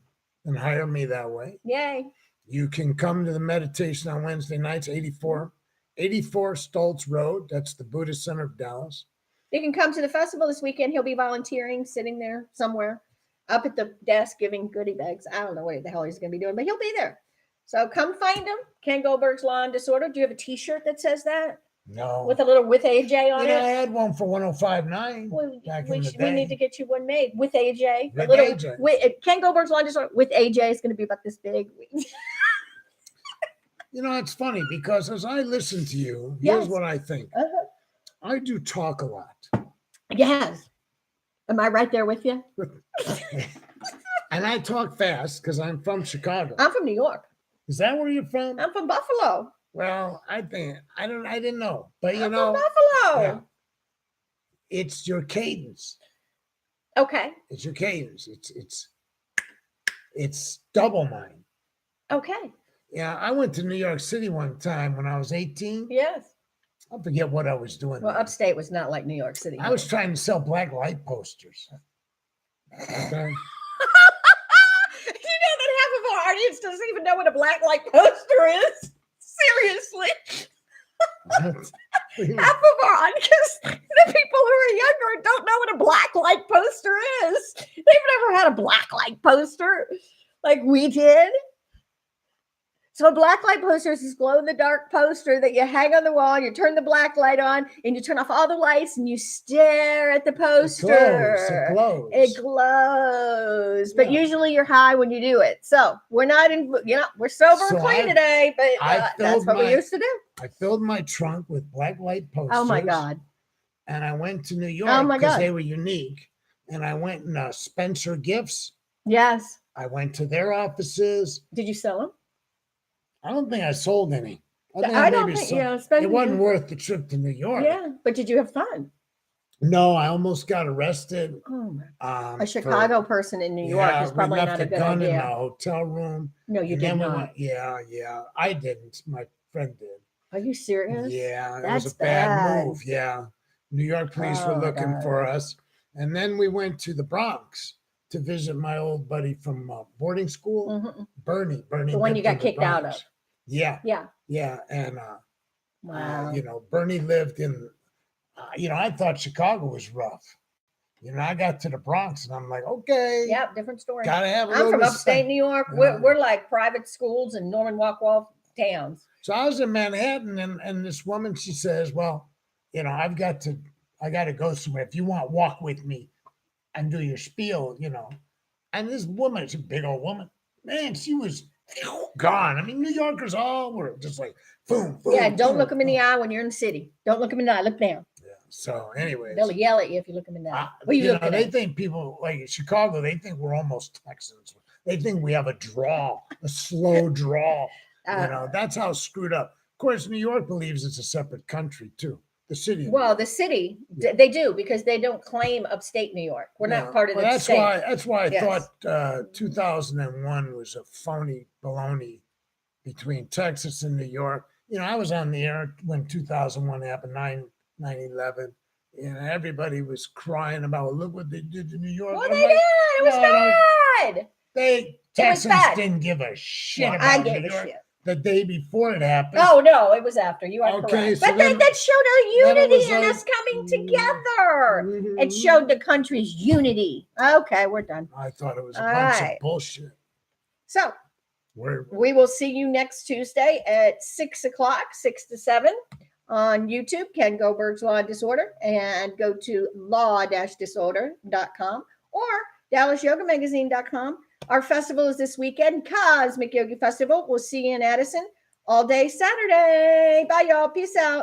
[SPEAKER 1] and hire me that way.
[SPEAKER 2] Yay.
[SPEAKER 1] You can come to the meditation on Wednesday nights, 84 Stoltz Road. That's the Buddhist Center of Dallas.
[SPEAKER 2] You can come to the festival this weekend. He'll be volunteering, sitting there somewhere up at the desk giving goodie bags. I don't know what the hell he's going to be doing, but he'll be there. So come find him. Ken Goldberg's Law and Disorder. Do you have a T-shirt that says that?
[SPEAKER 1] No.
[SPEAKER 2] With a little with AJ on
[SPEAKER 1] I
[SPEAKER 2] it?
[SPEAKER 1] had one for 105.9
[SPEAKER 2] Well,
[SPEAKER 1] back in
[SPEAKER 2] we
[SPEAKER 1] the
[SPEAKER 2] need
[SPEAKER 1] day.
[SPEAKER 2] to get you one made with AJ.
[SPEAKER 1] With
[SPEAKER 2] a little,
[SPEAKER 1] AJ.
[SPEAKER 2] Ken Goldberg's Law and Disorder with AJ is going to be about this big.
[SPEAKER 1] It's funny because as I listen to you, here's
[SPEAKER 2] Yes.
[SPEAKER 1] what I think.
[SPEAKER 2] Uh-huh.
[SPEAKER 1] I do talk a lot.
[SPEAKER 2] Yes. Am I right there with you?
[SPEAKER 1] And I talk fast because I'm from Chicago.
[SPEAKER 2] I'm from New York.
[SPEAKER 1] Is that where you're from?
[SPEAKER 2] I'm from Buffalo.
[SPEAKER 1] Well, I didn't know. But
[SPEAKER 2] I'm from Buffalo.
[SPEAKER 1] yeah, it's your cadence.
[SPEAKER 2] Okay.
[SPEAKER 1] It's your cadence. It's double mine.
[SPEAKER 2] Okay.
[SPEAKER 1] Yeah, I went to New York City one time when I was 18.
[SPEAKER 2] Yes.
[SPEAKER 1] I forget what I was doing.
[SPEAKER 2] Well,
[SPEAKER 1] there.
[SPEAKER 2] upstate was not like New York City.
[SPEAKER 1] I was trying to sell black light posters. Okay.
[SPEAKER 2] You know that half of our audience doesn't even know what a black light poster is? Seriously. Half of our audience, the people who are younger, don't know what a black light poster is. They've never had a black light poster like we did. So a black light poster is this glow-in-the-dark poster that you hang on the wall, you turn the black light on, and you turn off all the lights, and you stare at the poster.
[SPEAKER 1] It glows.
[SPEAKER 2] It glows. But
[SPEAKER 1] Yeah.
[SPEAKER 2] usually you're high when you do it. So we're not in, we're sober
[SPEAKER 1] So
[SPEAKER 2] and clean
[SPEAKER 1] I-
[SPEAKER 2] today, but
[SPEAKER 1] I
[SPEAKER 2] that's
[SPEAKER 1] filled
[SPEAKER 2] what we
[SPEAKER 1] my-
[SPEAKER 2] used to do.
[SPEAKER 1] I filled my trunk with black light posters.
[SPEAKER 2] Oh my God.
[SPEAKER 1] And I went to New York
[SPEAKER 2] Oh my
[SPEAKER 1] because
[SPEAKER 2] God.
[SPEAKER 1] they were unique. And I went in Spencer Gifts.
[SPEAKER 2] Yes.
[SPEAKER 1] I went to their offices.
[SPEAKER 2] Did you sell them?
[SPEAKER 1] I don't think I sold any.
[SPEAKER 2] I don't
[SPEAKER 1] maybe
[SPEAKER 2] think,
[SPEAKER 1] sold-
[SPEAKER 2] Spencer.
[SPEAKER 1] It wasn't worth the trip to New York.
[SPEAKER 2] Yeah, but did you have fun?
[SPEAKER 1] No, I almost got arrested.
[SPEAKER 2] Oh my.
[SPEAKER 1] For-
[SPEAKER 2] A Chicago person in New York is probably
[SPEAKER 1] we
[SPEAKER 2] not
[SPEAKER 1] left
[SPEAKER 2] a good
[SPEAKER 1] gun in the
[SPEAKER 2] idea.
[SPEAKER 1] hotel room.
[SPEAKER 2] No, you
[SPEAKER 1] and
[SPEAKER 2] did
[SPEAKER 1] then we
[SPEAKER 2] not.
[SPEAKER 1] went- yeah. I didn't. My friend did.
[SPEAKER 2] Are you serious?
[SPEAKER 1] Yeah, it
[SPEAKER 2] That's
[SPEAKER 1] was a bad
[SPEAKER 2] bad.
[SPEAKER 1] move. Yeah. New York police
[SPEAKER 2] Oh,
[SPEAKER 1] were looking
[SPEAKER 2] God.
[SPEAKER 1] for us. And then we went to the Bronx to visit my old buddy from boarding school,
[SPEAKER 2] Mhm.
[SPEAKER 1] Bernie.
[SPEAKER 2] The one you
[SPEAKER 1] lived
[SPEAKER 2] got
[SPEAKER 1] in the
[SPEAKER 2] kicked out
[SPEAKER 1] Bronx.
[SPEAKER 2] of.
[SPEAKER 1] Yeah.
[SPEAKER 2] Yeah.
[SPEAKER 1] And,
[SPEAKER 2] Wow.
[SPEAKER 1] Bernie lived in, I thought Chicago was rough. I got to the Bronx and I'm like, okay,
[SPEAKER 2] Yep, different story.
[SPEAKER 1] gotta have a
[SPEAKER 2] I'm
[SPEAKER 1] little
[SPEAKER 2] from
[SPEAKER 1] respect.
[SPEAKER 2] upstate New York.
[SPEAKER 1] Yeah.
[SPEAKER 2] We're like private schools and Norman Rockwell towns.
[SPEAKER 1] So I was in Manhattan and this woman, she says, well, I got to go somewhere. If you want, walk with me and do your spiel, And this woman, she's a big old woman, man, she was gone. I mean, New Yorkers all were just like, boom, boom.
[SPEAKER 2] Yeah, don't
[SPEAKER 1] boom,
[SPEAKER 2] look them in the
[SPEAKER 1] boom.
[SPEAKER 2] eye when you're in the city. Don't look them in the eye. Look down.
[SPEAKER 1] Yeah. So anyways,
[SPEAKER 2] They'll yell at you if you look them in the eye. What are you looking
[SPEAKER 1] they
[SPEAKER 2] at?
[SPEAKER 1] think people like Chicago, they think we're almost Texans. They think we have a draw, a slow draw. That's how screwed up. Of course, New York believes it's a separate country too. The city. of New
[SPEAKER 2] Well,
[SPEAKER 1] York.
[SPEAKER 2] the city,
[SPEAKER 1] Yeah.
[SPEAKER 2] they do because they don't claim upstate New York. We're
[SPEAKER 1] Yeah.
[SPEAKER 2] not part of
[SPEAKER 1] Well,
[SPEAKER 2] the
[SPEAKER 1] that's
[SPEAKER 2] state.
[SPEAKER 1] That's why I
[SPEAKER 2] Yes.
[SPEAKER 1] thought 2001 was a phony baloney between Texas and New York. I was on the air when 2001 happened, 9/11. Everybody was crying about, look what they did to New York.
[SPEAKER 2] Well,
[SPEAKER 1] I'm
[SPEAKER 2] they
[SPEAKER 1] like,
[SPEAKER 2] did. It was
[SPEAKER 1] no, no.
[SPEAKER 2] bad.
[SPEAKER 1] Texans
[SPEAKER 2] bad.
[SPEAKER 1] didn't give a shit
[SPEAKER 2] Well,
[SPEAKER 1] about
[SPEAKER 2] I gave
[SPEAKER 1] New
[SPEAKER 2] a
[SPEAKER 1] York
[SPEAKER 2] shit.
[SPEAKER 1] the day before it happened.
[SPEAKER 2] Oh no, it was after. You are
[SPEAKER 1] Okay,
[SPEAKER 2] correct.
[SPEAKER 1] so
[SPEAKER 2] But
[SPEAKER 1] then-
[SPEAKER 2] that showed our
[SPEAKER 1] then it
[SPEAKER 2] unity
[SPEAKER 1] was
[SPEAKER 2] and
[SPEAKER 1] like-
[SPEAKER 2] us coming together. It
[SPEAKER 1] Mhm.
[SPEAKER 2] showed the country's unity. Okay, we're done.
[SPEAKER 1] I thought it was a
[SPEAKER 2] All
[SPEAKER 1] bunch
[SPEAKER 2] right.
[SPEAKER 1] of bullshit.
[SPEAKER 2] So We will see you next Tuesday at 6 o'clock, 6 to 7 on YouTube, Ken Goldberg's Law and Disorder, and go to law-disorder.com or DallasYogaMagazine.com. Our festival is this weekend, Cosmic Yoga Festival. We'll see you in Addison all day Saturday. Bye, y'all. Peace out.